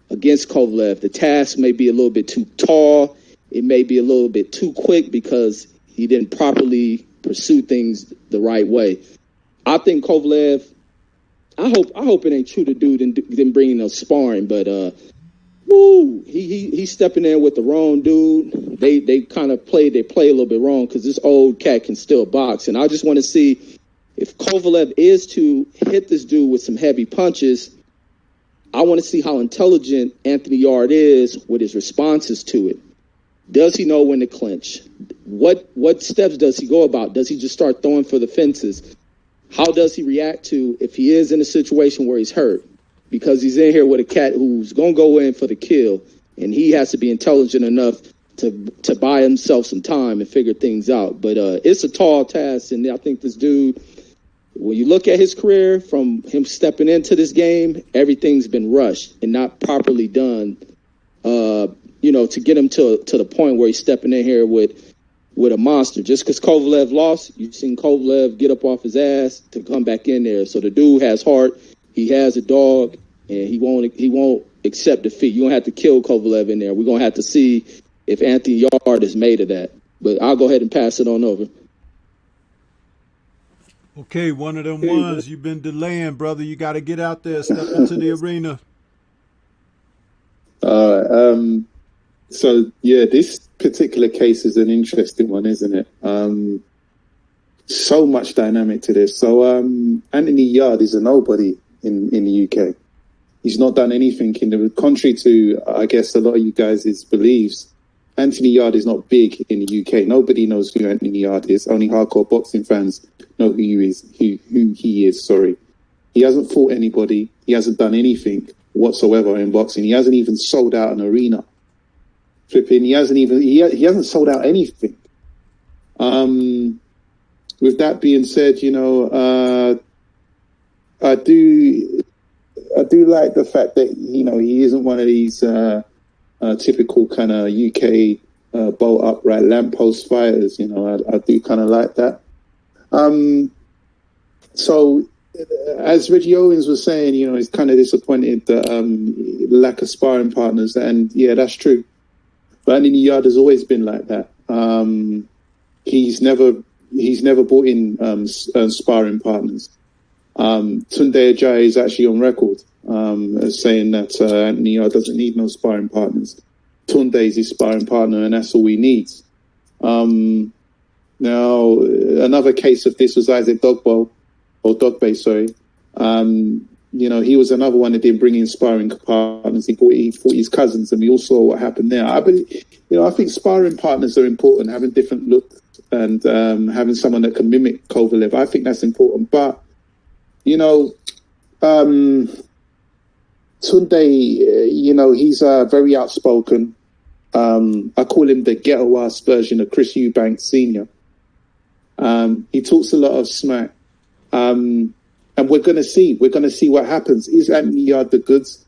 against Kovalev. The task may be a little bit too tall. It may be a little bit too quick because he didn't properly pursue things the right way. I think Kovalev, I hope it ain't true the dude didn't bring in no sparring, but he's stepping in with the wrong dude. They kind of play a little bit wrong because this old cat can still box. And I just want to see if Kovalev is to hit this dude with some heavy punches. I want to see how intelligent Anthony Yard is with his responses to it. Does he know when to clinch? What steps does he go about? Does he just start throwing for the fences? How does he react to if he is in a situation where he's hurt? Because he's in here with a cat who's going to go in for the kill, and he has to be intelligent enough to buy himself some time and figure things out. But it's a tall task, and I think this dude, when you look at his career, from him stepping into this game, everything's been rushed and not properly done, to get him to the point where he's stepping in here with a monster. Just because Kovalev lost, you've seen Kovalev get up off his ass to come back in there. So the dude has heart. He has a dog, and he won't accept defeat. You don't have to kill Kovalev in there. We're going to have to see if Anthony Yard is made of that. But I'll go ahead and pass it on over. Okay, one of them ones you've been delaying, brother. You got to get out there, step into the arena. All right. So, yeah, this particular case is an interesting one, isn't it? So much dynamic to this. So Anthony Yard is a nobody in the UK. He's not done anything in the contrary to, I guess, a lot of you guys' beliefs. Anthony Yard is not big in the UK. Nobody knows who Anthony Yard is. Only hardcore boxing fans know who he is. Who he is. Sorry, he hasn't fought anybody. He hasn't done anything whatsoever in boxing. He hasn't even sold out an arena. Flipping, he hasn't sold out anything. With that being said, you know, I do like the fact that, you know, he isn't one of these typical kind of UK bolt upright lamppost fighters. You know, I do kind of like that. So, as Reggie Owens was saying, you know, he's kind of disappointed that lack of sparring partners, and yeah, that's true. But Anthony Yard has always been like that. He's never brought in sparring partners. Tunde Ajayi is actually on record as saying that Anthony Yard doesn't need no sparring partners. Tunde is his sparring partner, and that's all he needs. Now, another case of this was Isaac Dogbe, sorry. You know, he was another one that didn't bring in sparring partners. He fought his cousins, and we all saw what happened there. I think sparring partners are important, having different looks and having someone that can mimic Kovalev. I think that's important. But, you know, Tunde, you know, he's very outspoken. I call him the ghetto-ass version of Chris Eubanks Sr. He talks a lot of smack. And we're going to see what happens. Is Anthony Yard the goods?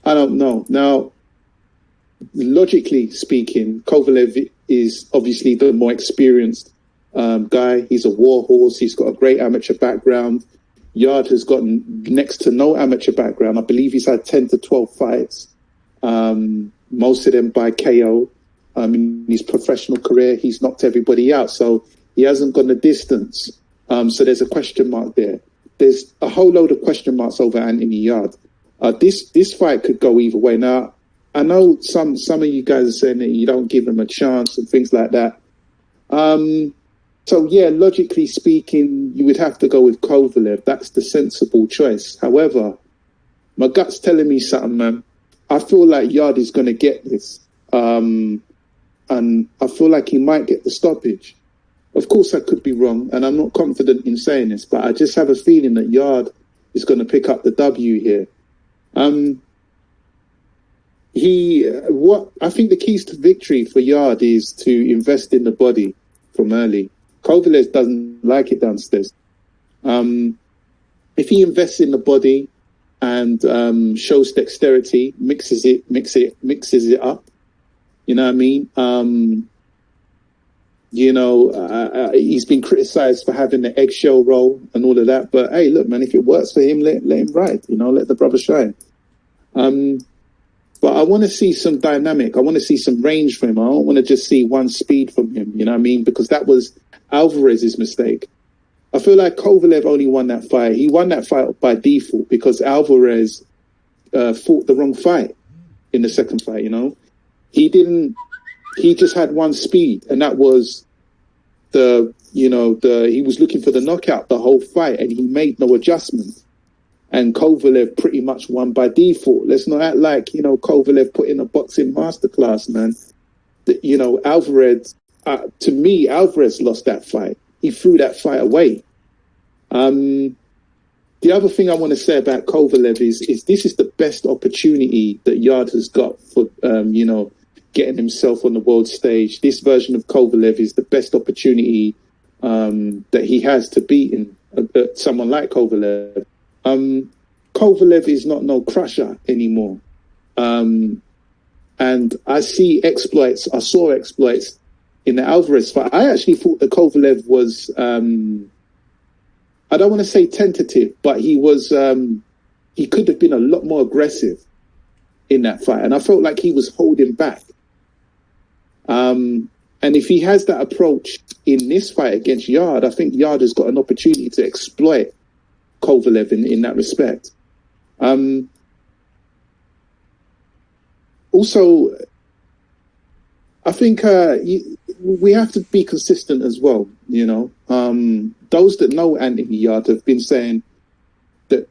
I don't know. Now, logically speaking, Kovalev is obviously the more experienced guy. He's a war horse. He's got a great amateur background. Yard has gotten next to no amateur background. I believe he's had 10 to 12 fights, most of them by KO. In his professional career, he's knocked everybody out. So he hasn't gone the distance. So there's a question mark there. There's a whole load of question marks over Anthony Yard. This fight could go either way. Now, I know some of you guys are saying that you don't give him a chance and things like that. So yeah, logically speaking, you would have to go with Kovalev. That's the sensible choice. However, my gut's telling me something, man. I feel like Yard is going to get this. And I feel like he might get the stoppage. Of course, I could be wrong, and I'm not confident in saying this, but I just have a feeling that Yard is going to pick up the W here. I think the keys to victory for Yard is to invest in the body from early. Kovalev doesn't like it downstairs. If he invests in the body and shows dexterity, mixes it up, you know what I mean? He's been criticised for having the eggshell roll and all of that. But hey, look, man, if it works for him, let him ride. You know, let the brother shine. But I want to see some dynamic. I want to see some range from him. I don't want to just see one speed from him. You know what I mean? Because that was Alvarez's mistake. I feel like Kovalev only won that fight. He won that fight by default because Alvarez fought the wrong fight in the second fight. You know, he just had one speed, and that was he was looking for the knockout the whole fight, and he made no adjustment. And Kovalev pretty much won by default. Let's not act like, Kovalev put in a boxing masterclass, man. Alvarez, to me, Alvarez lost that fight. He threw that fight away. The other thing I want to say about Kovalev is this is the best opportunity that Yard has got for, getting himself on the world stage. This version of Kovalev is the best opportunity that he has to beat someone like Kovalev. Kovalev is not no crusher anymore. And I saw exploits in the Alvarez fight. I actually thought that Kovalev was, I don't want to say tentative, but he could have been a lot more aggressive in that fight. And I felt like he was holding back. And if he has that approach in this fight against Yard, I think Yard has got an opportunity to exploit Kovalev in that respect. Also, I think we have to be consistent as well. Those that know Anthony Yard have been saying that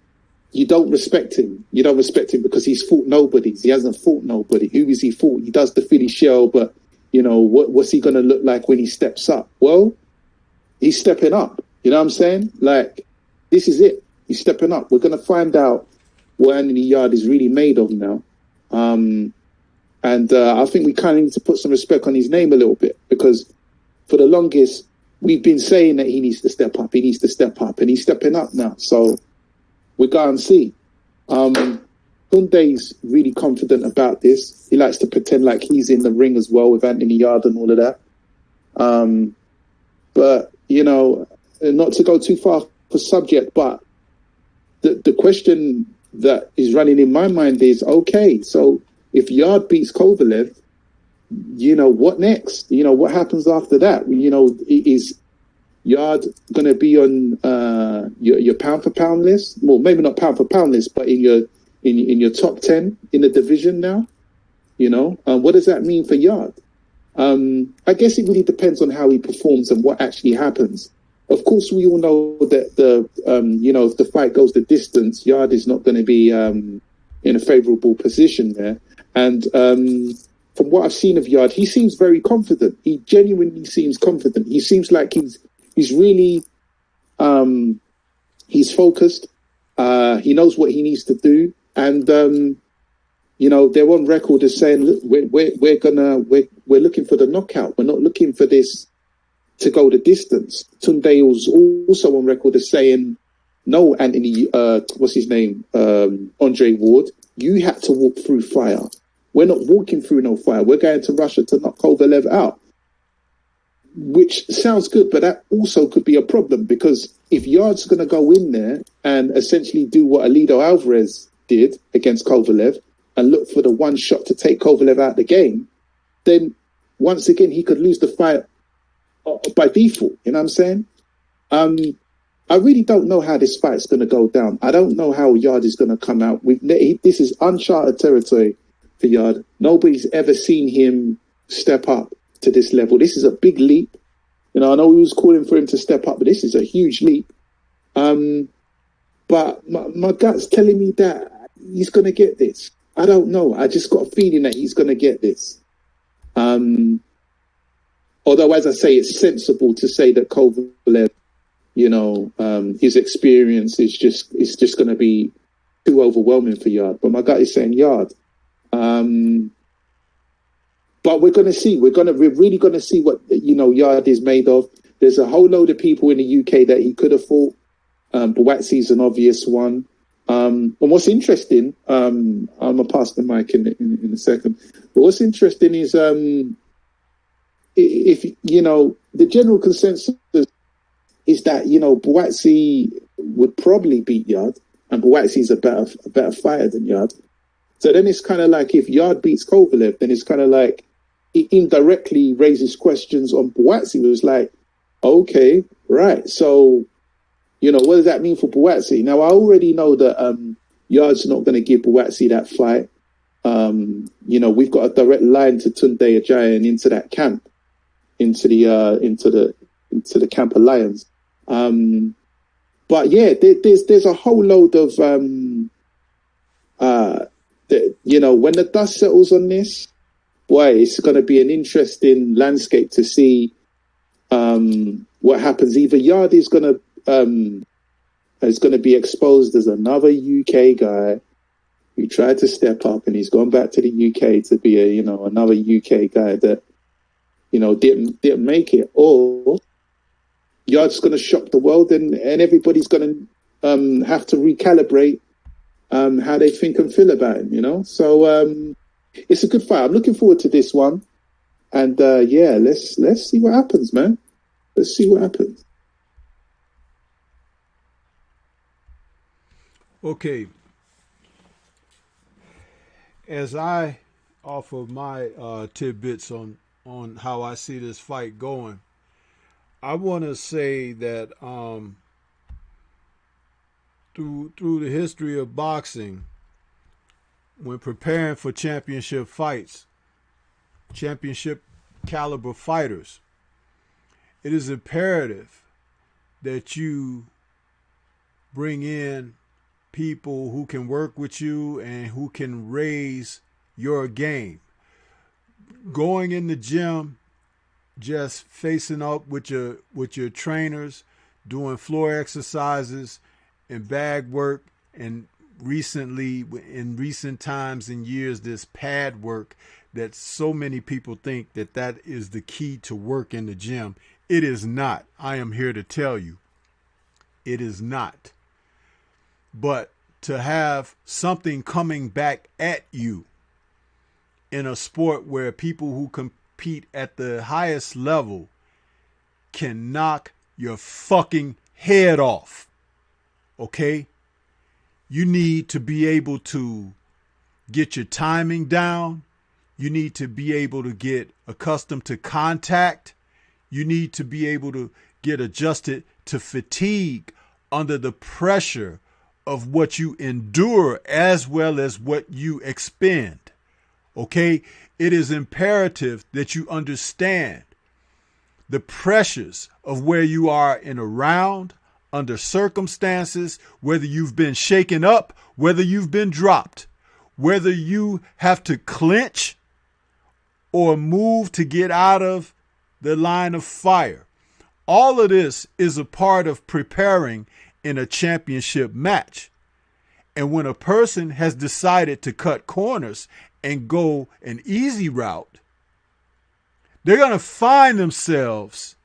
you don't respect him. You don't respect him because he's fought nobody. He hasn't fought nobody. Who is he fought? He does the Philly shell, but what's he going to look like when he steps up? Well, he's stepping up. You know what I'm saying? Like, this is it. He's stepping up. We're going to find out what Anthony Yard is really made of now. And I think we kind of need to put some respect on his name a little bit, because for the longest, we've been saying that he needs to step up. He needs to step up, and he's stepping up now. So we're going to see. Tunde's really confident about this. He likes to pretend like he's in the ring as well with Anthony Yard and all of that. But, not to go too far for subject, but the question that is running in my mind is, okay, so if Yard beats Kovalev, what next? What happens after that? Is Yard going to be on your pound for pound list? Well, maybe not pound for pound list, but in your top 10 in the division now. What does that mean for Yard? I guess it really depends on how he performs and what actually happens. Of course, we all know that if the fight goes the distance, Yard is not going to be in a favourable position there. And from what I've seen of Yard, he seems very confident. He genuinely seems confident. He seems like he's really he's focused. He knows what he needs to do, and they're on record as saying, look, we're looking for the knockout. We're not looking for this to go the distance. Tunde was also on record as saying, no, Anthony, what's his name, Andre Ward, you had to walk through fire. We're not walking through no fire. We're going to Russia to knock Kovalev out. Which sounds good, but that also could be a problem, because if Yard's going to go in there and essentially do what Alito Alvarez did against Kovalev and look for the one shot to take Kovalev out of the game, then once again he could lose the fight by default. You know what I'm saying? I really don't know how this fight's going to go down. I don't know how Yard is going to come out. This is uncharted territory for Yard. Nobody's ever seen him step up to this level. This is a big leap. I know we was calling for him to step up, but this is a huge leap. But my gut's telling me that he's going to get this. I don't know. I just got a feeling that he's going to get this. Although, as I say, it's sensible to say that Kovalev, his experience is just going to be too overwhelming for Yard. But my gut is saying Yard. But we're going to see. We're really going to see what Yard is made of. There's a whole load of people in the UK that he could have fought. Buatsi's an obvious one. And what's interesting, I'm gonna pass the mic in a second. But what's interesting is if the general consensus is that Buatsi would probably beat Yard, and Buatsi's a better fighter than Yard. So then it's kind of like, if Yard beats Kovalev, then it's kind of like it indirectly raises questions on Buatsi. It was like, okay, right, so what does that mean for Buatsi? Now, I already know that Yard's not going to give Buatsi that fight. We've got a direct line to Tunde Ajayi and into that camp, into the camp of Lions. But yeah, there's a whole load of when the dust settles on this, boy, it's going to be an interesting landscape to see what happens. Either Yard is going to be exposed as another UK guy who tried to step up, and he's gone back to the UK to be another UK guy that didn't make it, or Yard's going to shock the world, and everybody's going to have to recalibrate how they think and feel about him. So it's a good fight. I'm looking forward to this one, and let's see what happens, man. Let's see what happens. Okay. As I offer my tidbits on how I see this fight going, I want to say that through the history of boxing, when preparing for championship fights, championship caliber fighters, it is imperative that you bring in people who can work with you and who can raise your game. Going in the gym, just facing up with your trainers, doing floor exercises and bag work, and recently, in recent times and years, this pad work that so many people think that is the key to work in the gym. It is not. I am here to tell you, it is not. But to have something coming back at you in a sport where people who compete at the highest level can knock your fucking head off, okay? You need to be able to get your timing down. You need to be able to get accustomed to contact. You need to be able to get adjusted to fatigue under the pressure of what you endure as well as what you expend. Okay? It is imperative that you understand the pressures of where you are in a round, under circumstances, whether you've been shaken up, whether you've been dropped, whether you have to clinch or move to get out of the line of fire. All of this is a part of preparing in a championship match. And when a person has decided to cut corners and go an easy route, they're going to find themselves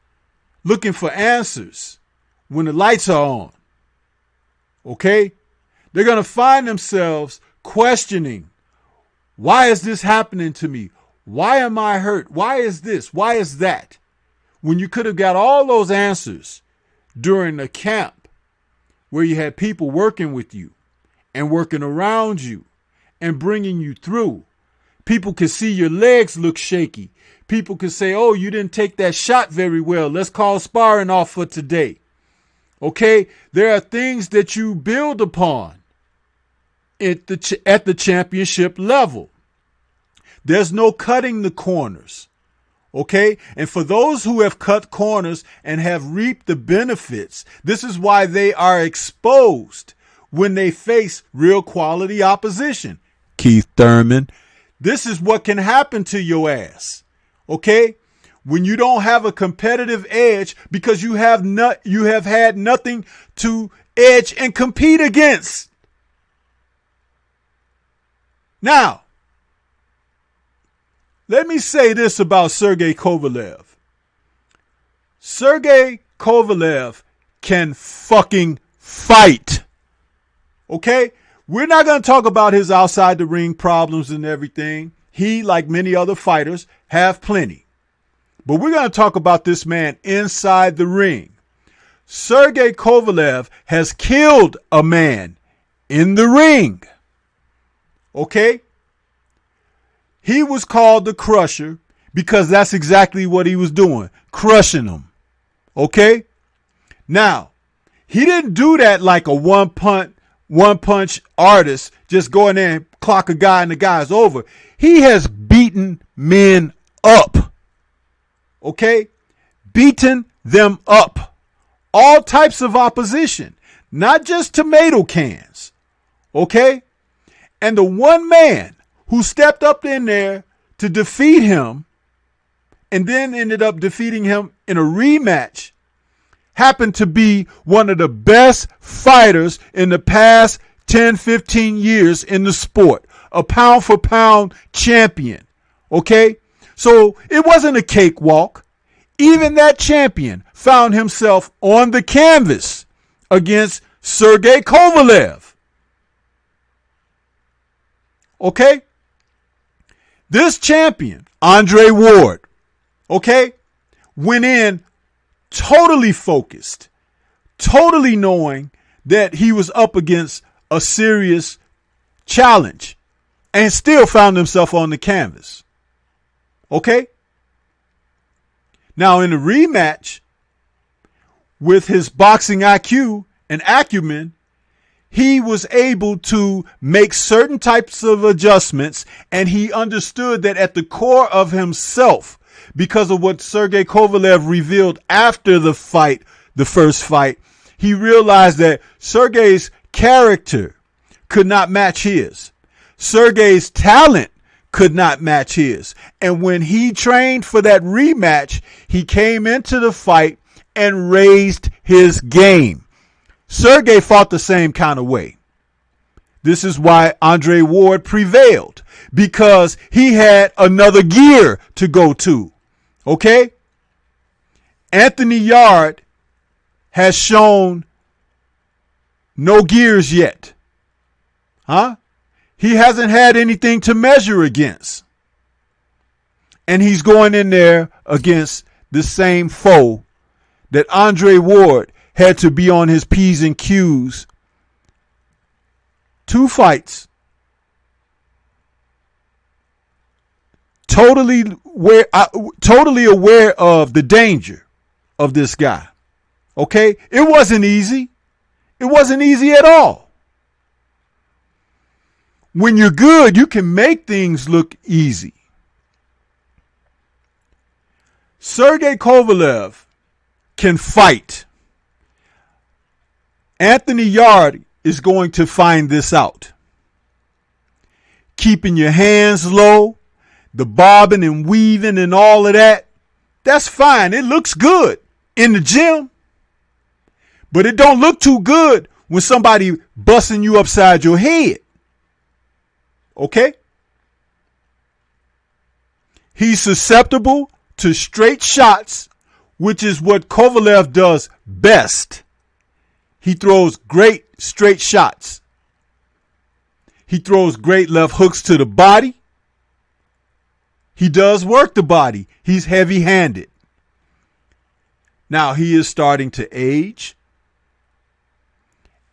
looking for answers when the lights are on. Okay? They're going to find themselves questioning, why is this happening to me? Why am I hurt? Why is this? Why is that? When you could have got all those answers during the camp where you had people working with you and working around you and bringing you through. People could see your legs look shaky. People could say, oh, you didn't take that shot very well. Let's call sparring off for today. Okay? There are things that you build upon at the championship level. There's no cutting the corners. Okay? And for those who have cut corners and have reaped the benefits, this is why they are exposed when they face real quality opposition. Keith Thurman, this is what can happen to your ass. Okay? When you don't have a competitive edge because you have had nothing to edge and compete against. Now, let me say this about Sergey Kovalev. Sergey Kovalev can fucking fight. Okay? We're not going to talk about his outside the ring problems and everything. He, like many other fighters, have plenty. But we're going to talk about this man inside the ring. Sergey Kovalev has killed a man in the ring. Okay? He was called the Crusher because that's exactly what he was doing, crushing them. Okay? Now, he didn't do that like a one punch artist, just go in there and clock a guy and the guy's over. He has beaten men up. Okay? Beaten them up. All types of opposition, not just tomato cans. Okay? And the one man who stepped up in there to defeat him and then ended up defeating him in a rematch happened to be one of the best fighters in the past 10, 15 years in the sport. A pound for pound champion. Okay? So it wasn't a cakewalk. Even that champion found himself on the canvas against Sergey Kovalev. Okay? This champion, Andre Ward, okay, went in totally focused, totally knowing that he was up against a serious challenge and still found himself on the canvas. Okay? Now, in the rematch, with his boxing IQ and acumen, he was able to make certain types of adjustments, and he understood that at the core of himself, because of what Sergey Kovalev revealed after the fight, the first fight. He realized that Sergey's character could not match his. Sergey's talent could not match his. And when he trained for that rematch, he came into the fight and raised his game. Sergey fought the same kind of way. This is why Andre Ward prevailed, because he had another gear to go to. Okay? Anthony Yarde has shown no gears yet. Huh? He hasn't had anything to measure against. And he's going in there against the same foe that Andre Ward had to be on his P's and Q's. 2 fights. Totally aware of the danger of this guy. Okay? It wasn't easy. It wasn't easy at all. When you're good, you can make things look easy. Sergey Kovalev can fight. Anthony Yarde is going to find this out. Keeping your hands low, the bobbing and weaving and all of that, that's fine. It looks good in the gym. But it don't look too good when somebody busting you upside your head. Okay? He's susceptible to straight shots, which is what Kovalev does best. He throws great straight shots. He throws great left hooks to the body. He does work the body. He's heavy-handed. Now he is starting to age.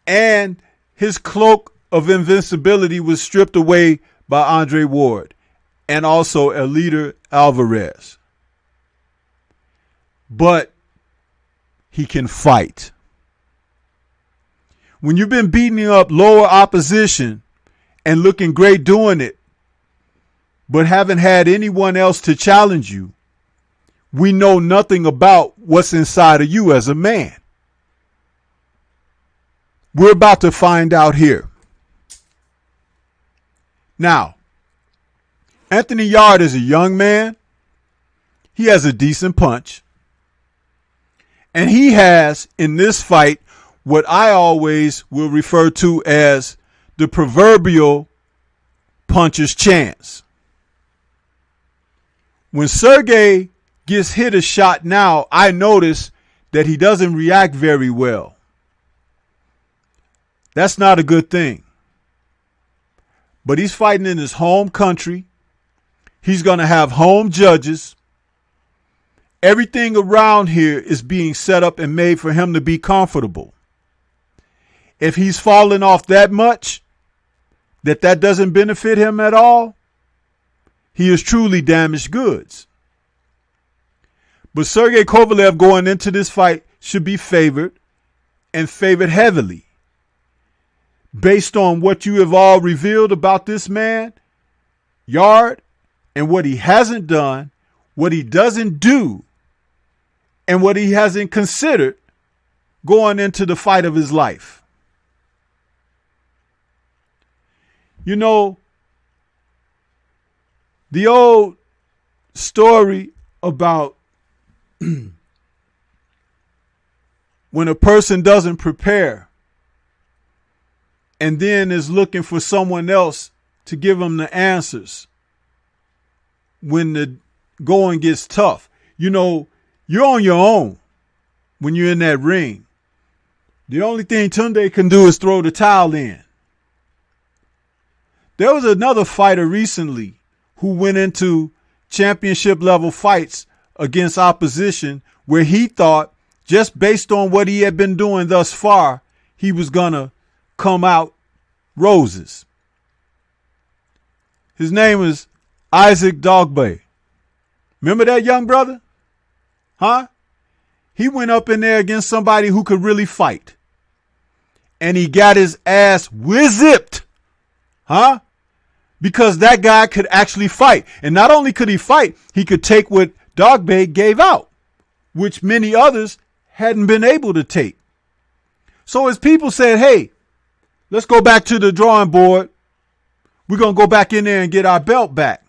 And his cloak of invincibility was stripped away by Andre Ward and also Eliter Alvarez. But he can fight. When you've been beating up lower opposition and looking great doing it, but haven't had anyone else to challenge you, we know nothing about what's inside of you as a man. We're about to find out here. Now, Anthony Yarde is a young man. He has a decent punch. And he has, in this fight, what I always will refer to as the proverbial puncher's chance. When Sergey gets hit a shot now, I notice that he doesn't react very well. That's not a good thing. But he's fighting in his home country. He's going to have home judges. Everything around here is being set up and made for him to be comfortable. If he's falling off that much, that doesn't benefit him at all, he is truly damaged goods. But Sergey Kovalev going into this fight should be favored, and favored heavily. Based on what you have all revealed about this man, Yarde, and what he hasn't done, what he doesn't do, and what he hasn't considered going into the fight of his life. You know, the old story about when a person doesn't prepare and then is looking for someone else to give them the answers when the going gets tough. You know, you're on your own when you're in that ring. The only thing Tunde can do is throw the towel in. There was another fighter recently who went into championship level fights against opposition where he thought, just based on what he had been doing thus far, he was going to come out roses. His name is Isaac Dogbe. Remember that young brother? Huh? He went up in there against somebody who could really fight. And he got his ass whiz-zipped. Huh? Because that guy could actually fight. And not only could he fight, he could take what Dogby gave out, which many others hadn't been able to take. So as people said, hey, let's go back to the drawing board, we're going to go back in there and get our belt back.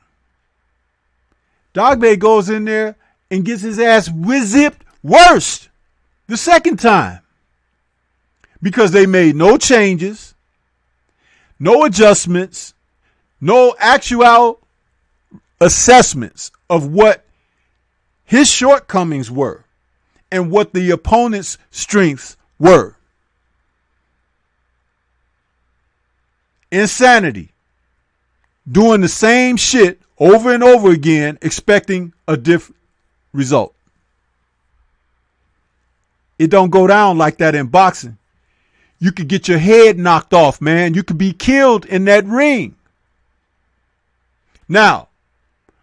Dogby goes in there and gets his ass whiz-zipped worse the second time. Because they made no changes, no adjustments, no actual assessments of what his shortcomings were and what the opponent's strengths were. Insanity. Doing the same shit over and over again, expecting a different result. It don't go down like that in boxing. You could get your head knocked off, man. You could be killed in that ring. Now,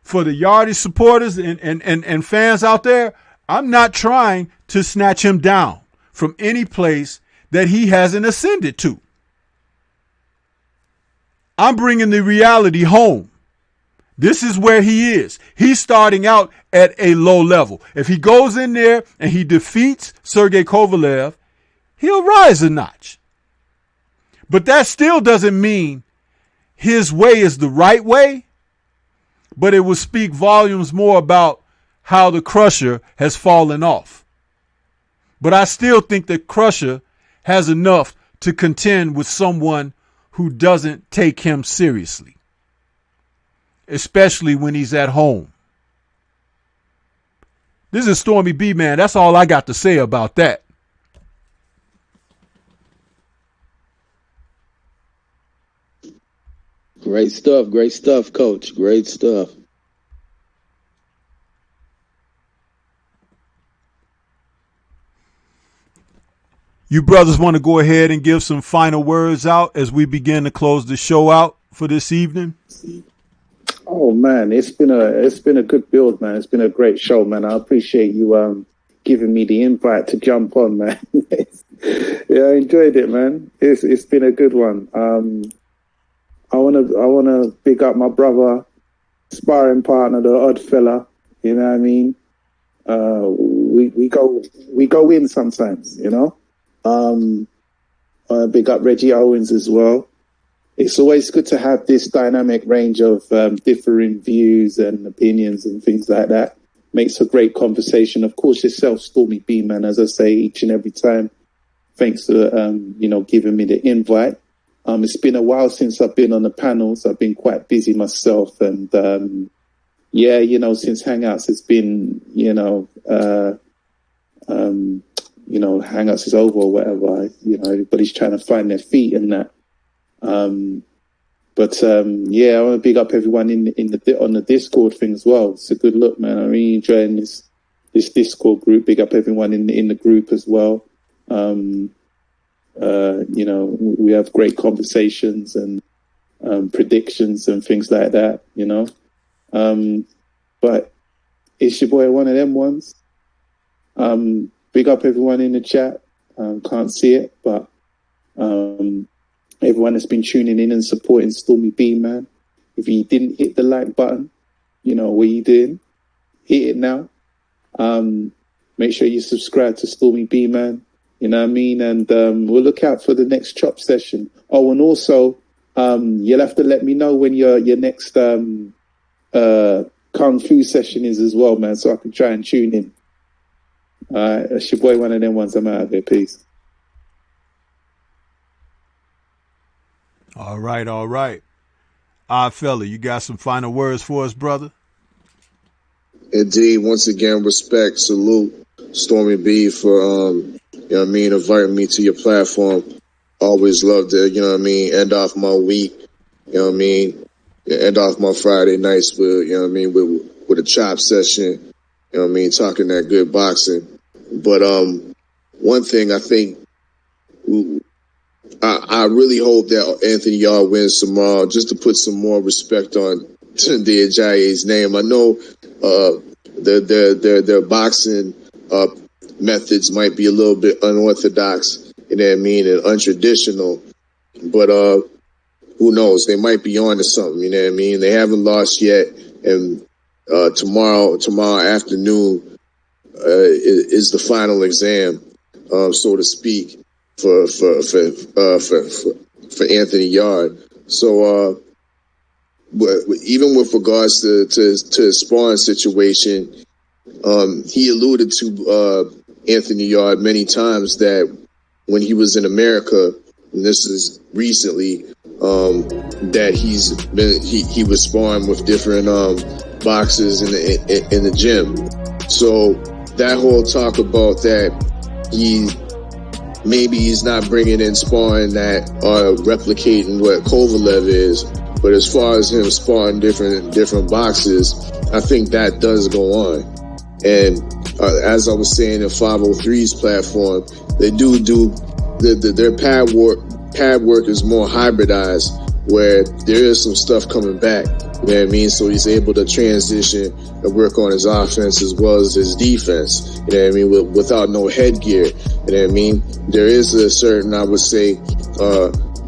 for the Yardie supporters and fans out there, I'm not trying to snatch him down from any place that he hasn't ascended to. I'm bringing the reality home. This is where he is. He's starting out at a low level. If he goes in there and he defeats Sergey Kovalev, he'll rise a notch. But that still doesn't mean his way is the right way, but it will speak volumes more about how the Crusher has fallen off. But I still think that Crusher has enough to contend with someone who doesn't take him seriously, especially when he's at home. This is Stormybman. That's all I got to say about that. Great stuff, Coach. Great stuff. You brothers want to go ahead and give some final words out as we begin to close the show out for this evening? Oh man, it's been a good build, man. It's been a great show, man. I appreciate you giving me the invite to jump on, man. Yeah, I enjoyed it, man. It's been a good one. I wanna big up my brother, sparring partner, the odd fella. You know what I mean? We go in sometimes, you know. Big up Reggie Owens as well. It's always good to have this dynamic range of differing views and opinions and things like that. Makes a great conversation. Of course, yourself, Stormybman, as I say each and every time. Thanks for giving me the invite. It's been a while since I've been on the panels. I've been quite busy myself, and since Hangouts has been, Hangouts is over or whatever. Everybody's trying to find their feet in that. I want to big up everyone on the Discord thing as well. It's a good look, man. I'm really enjoying this Discord group. Big up everyone in the group as well. We have great conversations and predictions and things like that, but it's your boy, one of them ones. Big up everyone in the chat. Can't see it, but everyone that's been tuning in and supporting Stormybman. If you didn't hit the like button, you know what you doing. Hit it now. Make sure you subscribe to Stormybman. You know what I mean? And we'll look out for the next chop session. Oh, and also, you'll have to let me know when your next Kung Fu session is as well, man, so I can try and tune in. All right, that's your boy, one of them ones. I'm out of here. Peace. All right. Fella, you got some final words for us, brother? Indeed. Once again, respect, salute, Stormy B for, inviting me to your platform. Always love to, end off my week, end off my Friday nights with, with a chop session, talking that good boxing. But one thing I think, I really hope that Anthony Yard wins tomorrow, just to put some more respect on the Ajayi's name. I know their boxing methods might be a little bit unorthodox, and untraditional, but who knows? They might be on to something, They haven't lost yet, and tomorrow afternoon is the final exam, so to speak, for Anthony Yard. So even with regards to his sparring situation, he alluded to Anthony Yard many times that when he was in America, and this is recently, that he was sparring with different boxers in the gym. So that whole talk about that he's not bringing in sparring that are replicating what Kovalev is, but as far as him sparring different boxers, I think that does go on. And as I was saying in 503's platform, they do their pad work is more hybridized, where there is some stuff coming back. You know what I mean? So he's able to transition and work on his offense as well as his defense. You know what I mean? Without no headgear. You know what I mean? There is a certain, I would say,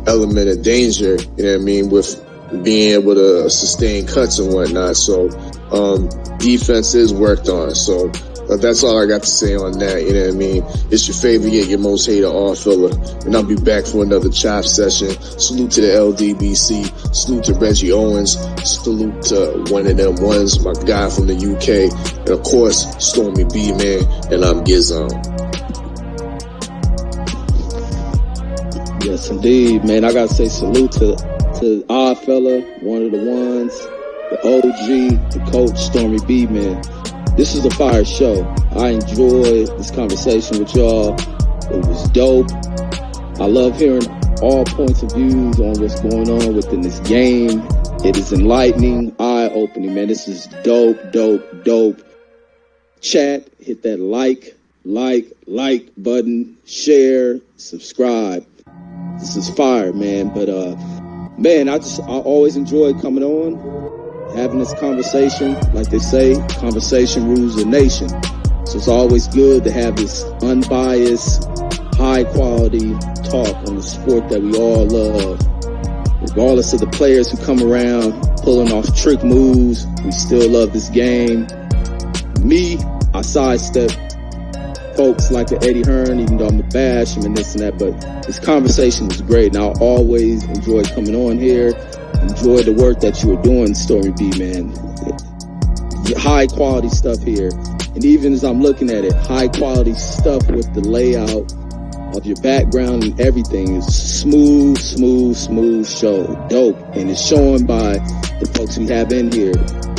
element of danger. You know what I mean? With being able to sustain cuts and whatnot. So defense is worked on. So that's all I got to say on that. You know what I mean? It's your favorite, yet your most hated off filler. And I'll be back for another chop session. Salute to the LDBC. Salute to Reggie Owens. Salute to one of them ones, my guy from the UK. And of course, Stormybman. And I'm Gizon. Yes, indeed, man. I gotta say salute to Odd Fella, one of the ones, the OG, the coach, Stormybman. This is a fire show. I enjoyed this conversation with y'all. It was dope. I love hearing all points of views on what's going on within this game. It is enlightening, eye-opening, man. This is dope. Chat, hit that like button, share, subscribe. This is fire, man. But, man, I always enjoy coming on, having this conversation. Like they say, conversation rules a nation. So it's always good to have this unbiased, high quality talk on the sport that we all love. Regardless of the players who come around pulling off trick moves, we still love this game. Me, I sidestep folks like the Eddie Hearn, even though I'm a bash him and this and that, but this conversation is great, and I always enjoy coming on here. Enjoy the work that you are doing, Stormy B, man. High quality stuff here. And even as I'm looking at it, high quality stuff with the layout of your background and everything is smooth show. Dope. And it's showing by the folks we have in here.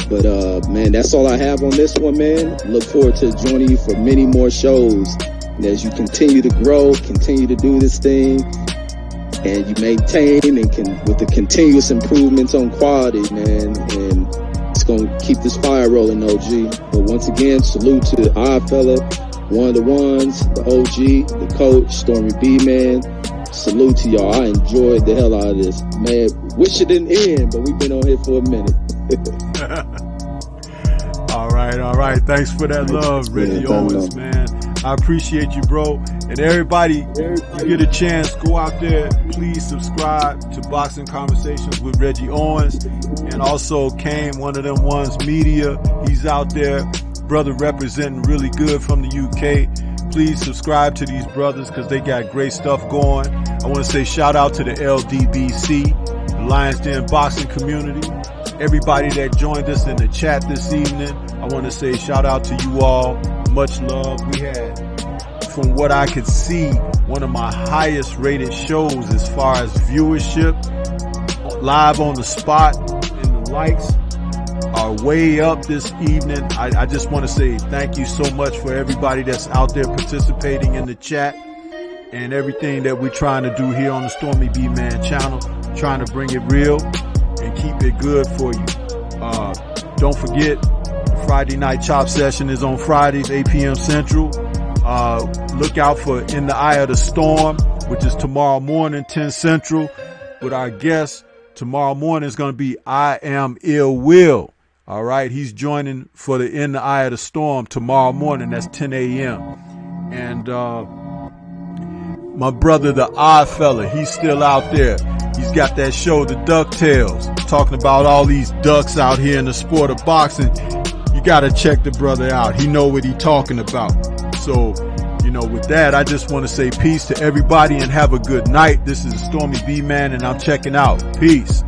But, man, that's all I have on this one, man. Look forward to joining you for many more shows. And as you continue to grow, continue to do this thing, and you maintain and with the continuous improvements on quality, man, and it's going to keep this fire rolling, OG. But once again, salute to the odd fella, one of the ones, the OG, the coach, Stormy B, man. Salute to y'all. I enjoyed the hell out of this, man. Wish it didn't end, but we've been on here for a minute. All right. Thanks for that love, Reggie Owens, man. I appreciate you, bro. And everybody, you get a chance, go out there. Please subscribe to Boxing Conversations with Reggie Owens. And also Kane, one of them ones, media. He's out there. Brother representing really good from the UK. Please subscribe to these brothers because they got great stuff going. I want to say shout out to the LDBC, the Lions Den Boxing Community. Everybody that joined us in the chat this evening, I want to say shout out to you all. Much love. We had, from what I could see, one of my highest rated shows as far as viewership, live on the spot, and the likes are way up this evening. I just want to say thank you so much for everybody that's out there participating in the chat and everything that we're trying to do here on the Stormy B Man channel, trying to bring it real and keep it good for you. Don't forget, Friday night chop session is on Fridays, 8 p.m. Central. Look out for In the Eye of the Storm, which is tomorrow morning, 10 Central. With our guest tomorrow morning is going to be I Am Ill Will. All right, he's joining for the In the Eye of the Storm tomorrow morning. That's 10 a.m. And my brother, the Odd Fella, he's still out there. He's got that show, The DuckTales, talking about all these ducks out here in the sport of boxing. gotta check the brother out. He know what he talking about. So, you know, with that, I just want to say peace to everybody and have a good night. This is Stormy B-Man, and I'm checking out. Peace.